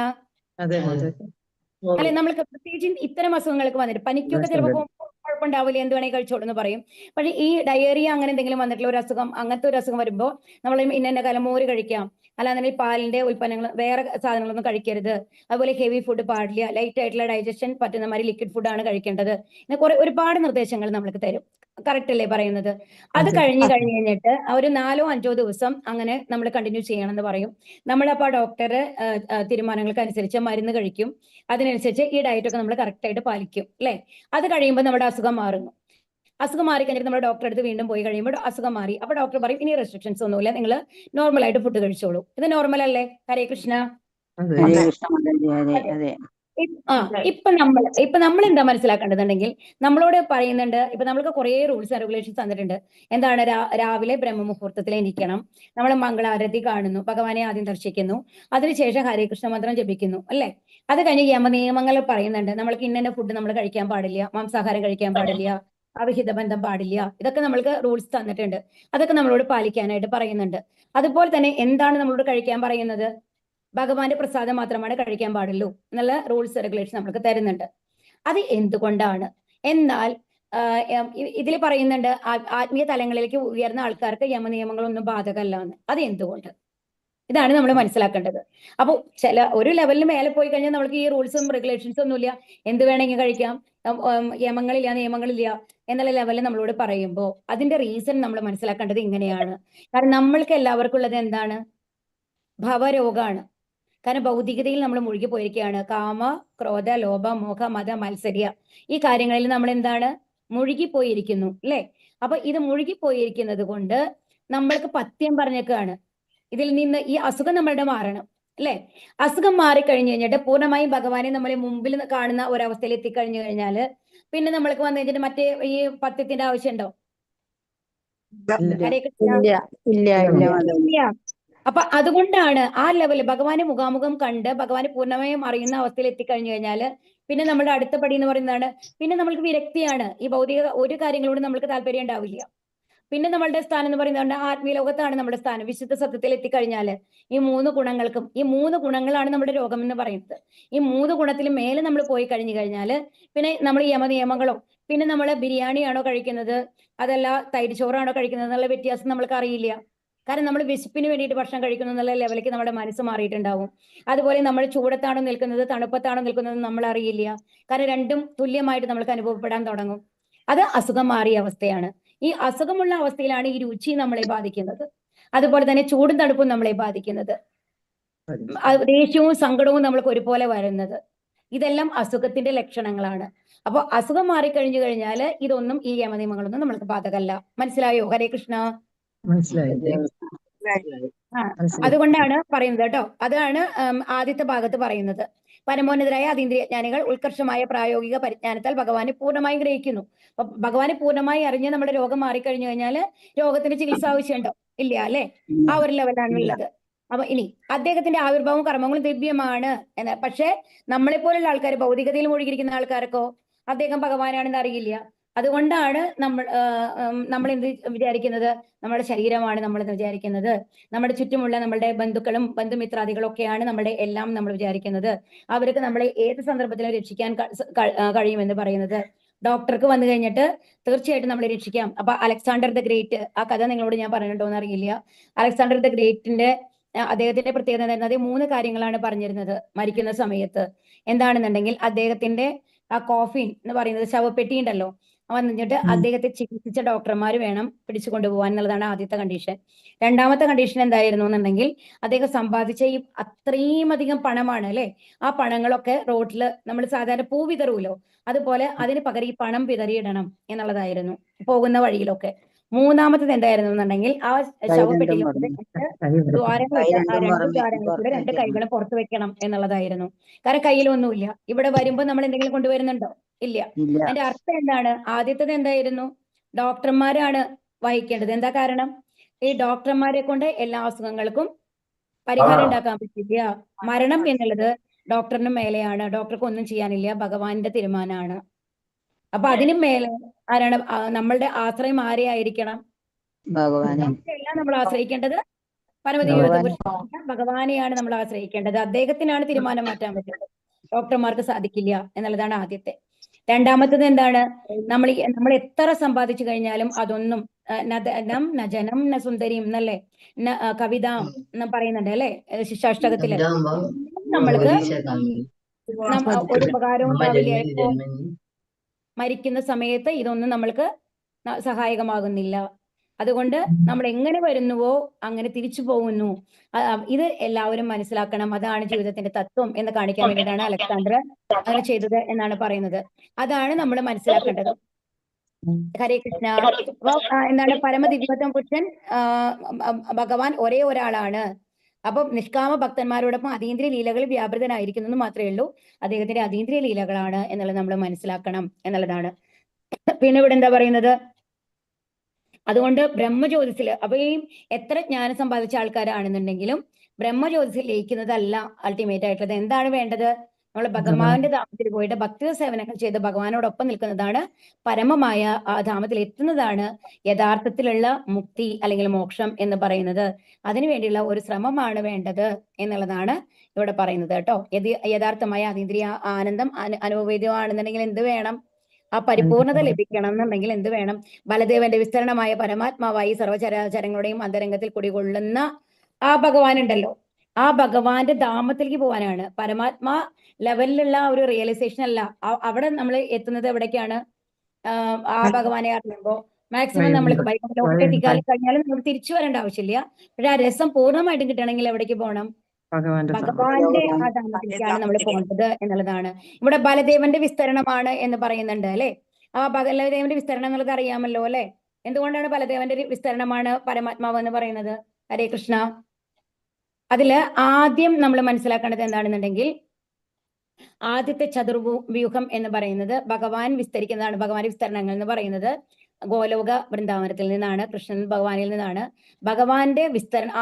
A: അല്ലെ, നമ്മൾക്ക് പ്രത്യേകിച്ച് ഇത്തരം അസുഖങ്ങൾക്ക് വന്നിട്ട്, പനിക്കൊക്കെ ചിലപ്പോൾ കുഴപ്പമുണ്ടാവില്ല, എന്ത് വേണമെങ്കിൽ കഴിച്ചോളൂ എന്ന് പറയും. പക്ഷേ ഈ ഡയേറിയ അങ്ങനെ എന്തെങ്കിലും വന്നിട്ടുള്ള ഒരു അസുഖം, അങ്ങനത്തെ ഒരു അസുഖം വരുമ്പോൾ നമ്മൾ ഇന്ന കാലം മോര് കഴിക്കാം, അല്ലാന്നുണ്ടെങ്കിൽ പാലിന്റെ ഉൽപ്പന്നങ്ങൾ, വേറെ സാധനങ്ങളൊന്നും കഴിക്കരുത്, അതുപോലെ ഹെവി ഫുഡ് പാടില്ല, ലൈറ്റ് ആയിട്ടുള്ള ഡൈജഷൻ പറ്റുന്ന മാതിരി ലിക്വിഡ് ഫുഡാണ് കഴിക്കേണ്ടത്, ഇങ്ങനെ ഒരുപാട് നിർദ്ദേശങ്ങൾ നമ്മൾക്ക് തരും. കറക്റ്റ് അല്ലേ പറയുന്നത്? അത് കഴിഞ്ഞിട്ട് ഒരു 4-5 ദിവസം അങ്ങനെ നമ്മൾ കണ്ടിന്യൂ ചെയ്യണം എന്ന് പറയും. നമ്മളപ്പോൾ ആ ഡോക്ടറെ തീരുമാനങ്ങൾക്ക് അനുസരിച്ച് മരുന്ന് കഴിക്കും. അതിനനുസരിച്ച് ഈ ഡയറ്റൊക്കെ നമ്മൾ കറക്റ്റ് ആയിട്ട് പാലിക്കും അല്ലെ. അത് കഴിയുമ്പോൾ നമ്മുടെ അസുഖം മാറുന്നു. അസുഖം മാറി കഴിഞ്ഞിട്ട് നമ്മൾ ഡോക്ടറെ അടുത്ത് വീണ്ടും പോയി കഴിയുമ്പോൾ അസുഖം മാറി. അപ്പൊ ഡോക്ടർ പറയും ഇനി റെസ്ട്രിക്ഷൻസ് ഒന്നുമില്ല, നിങ്ങൾ നോർമൽ ആയിട്ട് ഫുഡ് കഴിച്ചോളൂ. ഇത് നോർമൽ അല്ലേ? ഹരേ കൃഷ്ണ.
B: അതെ
C: ഹരേ കൃഷ്ണ മാതാജി. അതെ
A: അതെ.
C: അതെ.
A: ഇപ്പൊ നമ്മൾ എന്താ മനസ്സിലാക്കേണ്ടതുണ്ടെങ്കിൽ നമ്മളോട് പറയുന്നുണ്ട്, ഇപ്പൊ നമ്മൾക്ക് കുറെ റൂൾസ് ആൻഡ് റെഗുലേഷൻസ് തന്നിട്ടുണ്ട്. എന്താണ്? രാവിലെ ബ്രഹ്മമുഹൂർത്തത്തിൽ എണീക്കണം, നമ്മൾ മംഗളാരതി കാണുന്നു, ഭഗവാനെ ആദ്യം ദർശിക്കുന്നു, അതിനുശേഷം ഹരേ കൃഷ്ണ മന്ത്രം ജപിക്കുന്നു, അല്ലെ? അത് കഴിഞ്ഞ് യമനിയമങ്ങൾ പറയുന്നുണ്ട്. നമ്മൾക്ക് ഇന്ന ഫുഡ് നമ്മൾ കഴിക്കാൻ പാടില്ല, മാംസാഹാരം കഴിക്കാൻ പാടില്ല, അവിഹിത ബന്ധം പാടില്ല. ഇതൊക്കെ നമ്മൾക്ക് റൂൾസ് തന്നിട്ടുണ്ട്. അതൊക്കെ നമ്മളോട് പാലിക്കാനായിട്ട് പറയുന്നുണ്ട്. അതുപോലെ തന്നെ എന്താണ് നമ്മളോട് കഴിക്കാൻ പറയുന്നത്? ഭഗവാന്റെ പ്രസാദം മാത്രമാണ് കഴിക്കാൻ പാടുള്ളൂ എന്നുള്ള റൂൾസ് റെഗുലേഷൻ നമ്മൾക്ക് തരുന്നുണ്ട്. അത് എന്തുകൊണ്ടാണ്? എന്നാൽ ഇതിൽ പറയുന്നുണ്ട് ആത്മീയ തലങ്ങളിലേക്ക് ഉയർന്ന ആൾക്കാർക്ക് യമനിയമങ്ങളൊന്നും ബാധകമല്ല എന്ന്. അത് എന്തുകൊണ്ട്? ഇതാണ് നമ്മൾ മനസ്സിലാക്കേണ്ടത്. അപ്പോൾ ഒരു ലെവലിന് മേലെ പോയി കഴിഞ്ഞാൽ നമ്മൾക്ക് ഈ റൂൾസും റെഗുലേഷൻസും ഒന്നുമില്ല, എന്ത് വേണമെങ്കിൽ കഴിക്കാം, യമങ്ങളില്ല നിയമങ്ങളില്ല എന്നുള്ള ലെവലിൽ നമ്മളോട് പറയുമ്പോൾ അതിന്റെ റീസൺ നമ്മൾ മനസ്സിലാക്കേണ്ടത് ഇങ്ങനെയാണ്. കാരണം നമ്മൾക്ക് എല്ലാവർക്കും ഉള്ളത് എന്താണ്? ഭവരോഗമാണ്. കാരണം ഭൗതികതയിൽ നമ്മൾ മുഴുകി പോയിരിക്കുകയാണ്. കാമ, ക്രോധ, ലോഭ, മോഹ, മത, മത്സര്യ ഈ കാര്യങ്ങളിൽ നമ്മൾ എന്താണ്? മുഴുകിപ്പോയിരിക്കുന്നു, അല്ലെ? അപ്പൊ ഇത് മുഴുകിപ്പോയിരിക്കുന്നത് കൊണ്ട് നമ്മൾക്ക് പഥ്യം പറഞ്ഞേക്കാണ്. ഇതിൽ നിന്ന് ഈ അസുഖം നമ്മളുടെ മാറണം, അല്ലെ? അസുഖം മാറിക്കഴിഞ്ഞു കഴിഞ്ഞിട്ട് പൂർണ്ണമായും ഭഗവാനെ നമ്മളെ മുമ്പിൽ കാണുന്ന ഒരവസ്ഥയിൽ എത്തിക്കഴിഞ്ഞു കഴിഞ്ഞാല് പിന്നെ നമ്മൾക്ക് വന്നു കഴിഞ്ഞിട്ട് മറ്റേ ഈ പഥ്യത്തിന്റെ ആവശ്യമുണ്ടോ? ഹരേ കൃഷ്ണ.
C: ഇല്ല മാതാജി.
A: ഇല്ല. അപ്പൊ അതുകൊണ്ടാണ് ആ ലെവല് ഭഗവാനെ മുഖാമുഖം കണ്ട് ഭഗവാനെ പൂർണ്ണമായും അറിയുന്ന അവസ്ഥയിൽ എത്തിക്കഴിഞ്ഞു കഴിഞ്ഞാല് പിന്നെ നമ്മുടെ അടുത്ത പടി എന്ന് പറയുന്നതാണ് പിന്നെ നമ്മൾക്ക് വിരക്തിയാണ്. ഈ ഭൗതിക ഒരു കാര്യങ്ങളോട് നമ്മൾക്ക് താല്പര്യം ഉണ്ടാവില്ല. പിന്നെ നമ്മളുടെ സ്ഥാനം എന്ന് പറയുന്നത് ആത്മീയ ലോകത്താണ് നമ്മുടെ സ്ഥാനം. വിശുദ്ധ സത്യത്തിൽ എത്തിക്കഴിഞ്ഞാല് ഈ മൂന്ന് ഗുണങ്ങളാണ് നമ്മുടെ രോഗം എന്ന് പറയുന്നത്. ഈ മൂന്ന് ഗുണത്തിൽ മേലെ നമ്മൾ പോയി കഴിഞ്ഞു കഴിഞ്ഞാല് പിന്നെ നമ്മൾ യമനിയമങ്ങളോ പിന്നെ നമ്മൾ ബിരിയാണിയാണോ കഴിക്കുന്നത് അതല്ല തൈര് ചോറാണോ കഴിക്കുന്നത് എന്നുള്ള വ്യത്യാസം നമ്മൾക്ക് അറിയില്ല. കാരണം നമ്മൾ വിശപ്പിന് വേണ്ടിയിട്ട് ഭക്ഷണം കഴിക്കുന്നു എന്നുള്ള ലെവലിലേക്ക് നമ്മുടെ മനസ്സ് മാറിയിട്ടുണ്ടാവും. അതുപോലെ നമ്മൾ ചൂടത്താണോ നിൽക്കുന്നത് തണുപ്പത്താണോ നിൽക്കുന്നത് നമ്മൾ അറിയില്ല. കാരണം രണ്ടും തുല്യമായിട്ട് നമ്മൾക്ക് അനുഭവപ്പെടാൻ തുടങ്ങും. അത് അസുഖം മാറിയ അവസ്ഥയാണ്. ഈ അസുഖമുള്ള അവസ്ഥയിലാണ് ഈ രുചി നമ്മളെ ബാധിക്കുന്നത്. അതുപോലെ തന്നെ ചൂടും തണുപ്പും നമ്മളെ ബാധിക്കുന്നത്. ദേഷ്യവും സങ്കടവും നമ്മൾക്ക് ഒരുപോലെ വരുന്നത്. ഇതെല്ലാം അസുഖത്തിന്റെ ലക്ഷണങ്ങളാണ്. അപ്പൊ അസുഖം മാറിക്കഴിഞ്ഞു കഴിഞ്ഞാൽ ഇതൊന്നും ഈ യമനിയമങ്ങളൊന്നും നമ്മൾക്ക് ബാധകമല്ല. മനസ്സിലായോ? ഹരേ കൃഷ്ണ.
B: മനസ്സിലായി.
A: അതുകൊണ്ടാണ് പറയുന്നത് കേട്ടോ. അതാണ് ആദ്യത്തെ ഭാഗത്ത് പറയുന്നത്. പരമോന്നതരായ അതീന്ദ്രിയ ജ്ഞാനികൾ ഉത്കർഷമായ പ്രായോഗിക പരിജ്ഞാനത്താൽ ഭഗവാനെ പൂർണ്ണമായി ഗ്രഹിക്കുന്നു. അപ്പൊ ഭഗവാനെ പൂർണ്ണമായി അറിഞ്ഞ് നമ്മുടെ രോഗം മാറിക്കഴിഞ്ഞു കഴിഞ്ഞാല് രോഗത്തിന് ചികിത്സ ആവശ്യമുണ്ടോ? ഇല്ല, അല്ലെ? ആ ഒരു ലെവലാണ് ഉള്ളത്. അപ്പൊ ഇനി അദ്ദേഹത്തിന്റെ ആവിർഭാവവും കർമ്മങ്ങളും ദിവ്യമാണ് എന്ന്. പക്ഷെ നമ്മളെപ്പോലുള്ള ആൾക്കാർ ഭൗതികതയിൽ മുഴുകിയിരിക്കുന്ന ആൾക്കാർക്കോ അദ്ദേഹം ഭഗവാനാണെന്ന് അറിയില്ല. അതുകൊണ്ടാണ് നമ്മൾ എന്ത് വിചാരിക്കുന്നത്? നമ്മുടെ ശരീരമാണ് നമ്മളെന്ന് വിചാരിക്കുന്നത്. നമ്മുടെ ചുറ്റുമുള്ള നമ്മുടെ ബന്ധുക്കളും ബന്ധുമിത്രാദികളും ഒക്കെയാണ് നമ്മുടെ എല്ലാം നമ്മൾ വിചാരിക്കുന്നത്. അവർക്ക് നമ്മളെ ഏത് സന്ദർഭത്തിലും രക്ഷിക്കാൻ കഴിയുമെന്ന് പറയുന്നത്. ഡോക്ടർക്ക് വന്നു കഴിഞ്ഞിട്ട് തീർച്ചയായിട്ടും നമ്മളെ രക്ഷിക്കാം. അപ്പൊ അലക്സാണ്ടർ ദ ഗ്രേറ്റ്, ആ കഥ നിങ്ങളോട് ഞാൻ പറഞ്ഞിട്ടുണ്ടോ എന്ന് അറിയില്ല. അലക്സാണ്ടർ ദ ഗ്രേറ്റിന്റെ അദ്ദേഹത്തിന്റെ പ്രത്യേകത എന്തായിരുന്നത്? 3 കാര്യങ്ങളാണ് പറഞ്ഞിരുന്നത് മരിക്കുന്ന സമയത്ത്. എന്താണെന്നുണ്ടെങ്കിൽ അദ്ദേഹത്തിന്റെ ആ കോഫിൻ എന്ന് പറയുന്നത് ശവപ്പെട്ടി ഉണ്ടല്ലോ, വന്നിട്ട് അദ്ദേഹത്തെ ചികിത്സിച്ച ഡോക്ടർമാർ വേണം പിടിച്ചു കൊണ്ടുപോകാൻ എന്നുള്ളതാണ് ആദ്യത്തെ കണ്ടീഷൻ. രണ്ടാമത്തെ കണ്ടീഷൻ എന്തായിരുന്നു എന്നുണ്ടെങ്കിൽ അദ്ദേഹം സമ്പാദിച്ച ഈ അത്രയും അധികം പണമാണ് അല്ലെ, ആ പണങ്ങളൊക്കെ റോഡിൽ നമ്മൾ സാധാരണ പൂ വിതറുമല്ലോ അതുപോലെ അതിന് പകരം ഈ പണം വിതറിയിടണം എന്നുള്ളതായിരുന്നു പോകുന്ന വഴിയിലൊക്കെ. മൂന്നാമത്തത് എന്തായിരുന്നു എന്നുണ്ടെങ്കിൽ ആ ശവപ്പെട്ടിയിലൂടെ ദ്വാരങ്ങൾ ആ 2 ദ്വാരങ്ങളിലൂടെ 2 കൈകളും പുറത്തു വെക്കണം എന്നുള്ളതായിരുന്നു. കാരണം കയ്യിലൊന്നുമില്ല. ഇവിടെ വരുമ്പോൾ നമ്മൾ എന്തെങ്കിലും കൊണ്ടുവരുന്നുണ്ടോ? ഇല്ല. അതിന്റെ അർത്ഥം എന്താണ്? ആദ്യത്തേത് എന്തായിരുന്നു? ഡോക്ടർമാരാണ് വഹിക്കേണ്ടത്. എന്താ കാരണം? ഈ ഡോക്ടർമാരെ കൊണ്ട് എല്ലാ അസുഖങ്ങൾക്കും പരിഹാരം ഉണ്ടാക്കാൻ പറ്റില്ല. മരണം എന്നുള്ളത് ഡോക്ടറിന് മേലെയാണ്. ഡോക്ടർക്ക് ഒന്നും ചെയ്യാനില്ല, ഭഗവാന്റെ തീരുമാനമാണ്. അപ്പൊ അതിനും മേലെ ആരാണ്? നമ്മളുടെ ആശ്രയം ആരെ ആയിരിക്കണം? എല്ലാം നമ്മൾ ആശ്രയിക്കേണ്ടത് ഭഗവാനെയാണ് നമ്മൾ ആശ്രയിക്കേണ്ടത്. അദ്ദേഹത്തിനാണ് തീരുമാനം മാറ്റാൻ പറ്റുന്നത്, ഡോക്ടർമാർക്ക് സാധിക്കില്ല എന്നുള്ളതാണ് ആദ്യത്തെ. രണ്ടാമത്തത് എന്താണ്? നമ്മൾ എത്ര സമ്പാദിച്ചു കഴിഞ്ഞാലും അതൊന്നും നജനം ന സുന്ദരിയും എന്നല്ലേ കവിത പറയുന്നുണ്ട് അല്ലെ ശിക്ഷാഷ്ടകത്തില്. നമ്മൾക്ക് ഒരു ഉപകാരവും ഉണ്ടാവില്ല. ഇപ്പോ മരിക്കുന്ന സമയത്ത് ഇതൊന്നും നമ്മൾക്ക് സഹായകമാകുന്നില്ല. അതുകൊണ്ട് നമ്മൾ എങ്ങനെ വരുന്നുവോ അങ്ങനെ തിരിച്ചു പോകുന്നു. ഇത് എല്ലാവരും മനസ്സിലാക്കണം. അതാണ് ജീവിതത്തിന്റെ തത്വം എന്ന് കാണിക്കാൻ വേണ്ടിയിട്ടാണ് അലക്സാണ്ടർ അങ്ങനെ ചെയ്തത് എന്നാണ് പറയുന്നത്. അതാണ് നമ്മൾ മനസ്സിലാക്കേണ്ടത്. ഹരേ കൃഷ്ണ. അപ്പൊ എന്താണ് പരമദിവ്യത്വം പുരുഷൻ ഭഗവാൻ ഒരേ ഒരാളാണ്. അപ്പം നിഷ്കാമ ഭക്തന്മാരോടൊപ്പം അതീന്ദ്രിയ ലീലകൾ വ്യാപൃതനായിരിക്കുന്നു മാത്രമേ ഉള്ളൂ. അദ്ദേഹത്തിന്റെ അതീന്ദ്രിയ ലീലകളാണ് എന്നുള്ളത് നമ്മൾ മനസ്സിലാക്കണം എന്നുള്ളതാണ്. പിന്നെ ഇവിടെ എന്താ പറയുന്നത്, അതുകൊണ്ട് ബ്രഹ്മജ്യോതിസിൽ അപ്പൊ ഈ എത്ര ജ്ഞാനം സമ്പാദിച്ച ആൾക്കാരാണെന്നുണ്ടെങ്കിലും ബ്രഹ്മജ്യോതിസിൽ ലയിക്കുന്നതല്ല അൾട്ടിമേറ്റ് ആയിട്ടുള്ളത്. എന്താണ് വേണ്ടത്? നമ്മൾ ഭഗവാന്റെ ധാമത്തിൽ പോയിട്ട് ഭക്തി സേവനങ്ങൾ ചെയ്ത് ഭഗവാനോടൊപ്പം നിൽക്കുന്നതാണ്, പരമമായ ആ ധാമത്തിൽ എത്തുന്നതാണ് യഥാർത്ഥത്തിലുള്ള മുക്തി അല്ലെങ്കിൽ മോക്ഷം എന്ന് പറയുന്നത്. അതിനുവേണ്ടിയുള്ള ഒരു ശ്രമമാണ് വേണ്ടത് എന്നുള്ളതാണ് ഇവിടെ പറയുന്നത് കേട്ടോ. യഥാർത്ഥമായ അതീന്ദ്രിയ ആനന്ദം അനുഭവേദ്യമാണെന്നുണ്ടെങ്കിൽ എന്ത് വേണം? ആ പരിപൂർണത ലഭിക്കണം എന്നുണ്ടെങ്കിൽ എന്ത് വേണം? ബലദേവന്റെ വിസ്തരണമായ പരമാത്മാവായി സർവചരാചരങ്ങളുടെയും അന്തരംഗത്തിൽ കുടികൊള്ളുന്ന ആ ഭഗവാൻ ഉണ്ടല്ലോ, ആ ഭഗവാന്റെ ധാമത്തിലേക്ക് പോകാനാണ്. പരമാത്മാ ലെവലിലുള്ള ഒരു റിയലൈസേഷൻ അല്ല. അവിടെ നമ്മൾ എത്തുന്നത് എവിടേക്കാണ്? ആ ഭഗവാനെ അറിയുമ്പോ മാക്സിമം നമ്മൾ ലോകത്തെ എത്തിക്കാലും കഴിഞ്ഞാലും നമ്മൾ തിരിച്ചു വരേണ്ട ആവശ്യമില്ല. പക്ഷെ ആ രസം പൂർണ്ണമായിട്ടും കിട്ടണമെങ്കിൽ എവിടേക്ക് പോകണം? ഭഗവാന്റെ ആ ധാമത്തിലേക്കാണ് നമ്മൾ പോകേണ്ടത് എന്നുള്ളതാണ്. ഇവിടെ ബലദേവന്റെ വിസ്തരണമാണ് എന്ന് പറയുന്നുണ്ട് അല്ലെ. ആ ബലദേവന്റെ വിസ്തരണം എന്നുള്ളത് അറിയാമല്ലോ അല്ലെ. എന്തുകൊണ്ടാണ് ബലദേവന്റെ വിസ്തരണമാണ് പരമാത്മാവ് എന്ന് പറയുന്നത്? ഹരേ കൃഷ്ണ. അതില് ആദ്യം നമ്മൾ മനസ്സിലാക്കേണ്ടത് എന്താണെന്നുണ്ടെങ്കിൽ, ആദ്യത്തെ ചതുർവ്യൂഹം എന്ന് പറയുന്നത് ഭഗവാൻ വിസ്തരിക്കുന്നതാണ്. ഭഗവാന്റെ വിസ്തരണങ്ങൾ എന്ന് പറയുന്നത് ഗോലോക വൃന്ദാവനത്തിൽ നിന്നാണ്, കൃഷ്ണൻ ഭഗവാനിൽ നിന്നാണ്. ഭഗവാന്റെ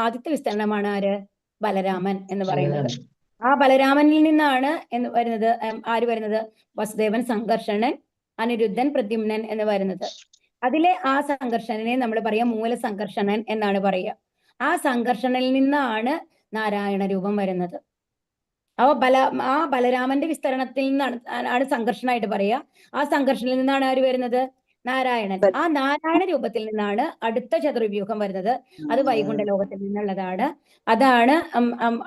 A: ആദ്യത്തെ വിസ്തരണമാണ് ആര്? ബലരാമൻ എന്ന് പറയുന്നത്. ആ ബലരാമനിൽ നിന്നാണ് എന്ന് വരുന്നത് ആര് വരുന്നത്? വസുദേവൻ, സംഘർഷണൻ, അനിരുദ്ധൻ, പ്രദ്യുമ്നൻ എന്ന് വരുന്നത്. അതിലെ ആ സംഘർഷണനെ നമ്മൾ പറയാം മൂലസംഘർഷണൻ എന്നാണ് പറയുക. ആ സംഘർഷണനിൽ നിന്നാണ് നാരായണ രൂപം വരുന്നത്. ആ ബലരാമന്റെ വിസ്തരണത്തിൽ നിന്നാണ് സംഘർഷണമായിട്ട് പറയുക. ആ സംഘർഷണിൽ നിന്നാണ് ആര് വരുന്നത്? നാരായണൻ. ആ നാരായണ രൂപത്തിൽ നിന്നാണ് അടുത്ത ചതുർവ്യൂഹം വരുന്നത്. അത് വൈകുണ്ഠ ലോകത്തിൽ നിന്നുള്ളതാണ്. അതാണ്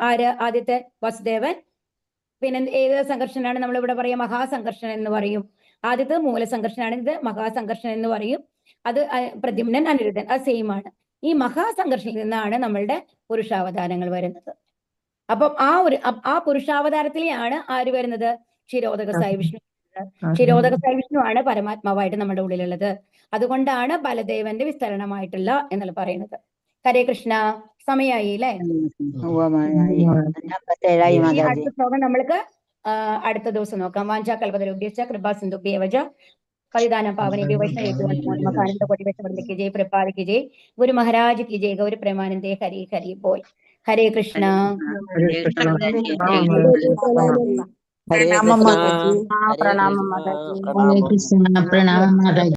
A: ആര്? ആദ്യത്തെ വസുദേവൻ. പിന്നെ ഏത് സംഘർഷനാണ് നമ്മൾ ഇവിടെ പറയാ? മഹാസംഘർഷണൻ എന്ന് പറയും. ആദ്യത്തെ മൂലസംഘർഷനാണ്, ഇത് മഹാസംഘർഷണൻ എന്ന് പറയും. അത് പ്രദ്യുമ്നൻ, അനിരുദ്ധൻ, അത് സെയിം ആണ്. ഈ മഹാസംഘർഷനിൽ നിന്നാണ് നമ്മളുടെ പുരുഷാവതാരങ്ങൾ വരുന്നത്. അപ്പം ആ പുരുഷാവതാരത്തിലെയാണ് ആര് വരുന്നത്? ക്ഷീരോദക സായി വിഷ്ണു. ക്ഷീരോദക സായി വിഷ്ണു ആണ് പരമാത്മാവായിട്ട് നമ്മുടെ ഉള്ളിലുള്ളത്. അതുകൊണ്ടാണ് ബലദേവന്റെ വിസ്തരണമായിട്ടുള്ള എന്നുള്ള പറയുന്നത്. ഹരേ കൃഷ്ണ. സമയായി അല്ലേ? ഈ അടുത്ത ശ്ലോകം നമ്മൾക്ക് അടുത്ത ദിവസം നോക്കാം. വാഞ്ചാ കൽപതരുഭ്യശ്ച കൃപാ സിന്ധുഭ്യേവച പതിദാനം പാവനേഭ്യോ വൈഷ്ണവേഭ്യോ നമോ നമഃ. ആനന്ദ കോടി വൈഷ്ണവ കി ജയ്, പ്രഭാത കി ജയ്, ഗുരു മഹാരാജ് കി ജയ്, ഗൗരി പ്രേമാനന്ദേ ഹരി ഹരി ബോൾ. ഹരേ കൃഷ്ണ.
C: പ്രണാമം മാതാജി.
D: പ്രണാമം മാതാജി.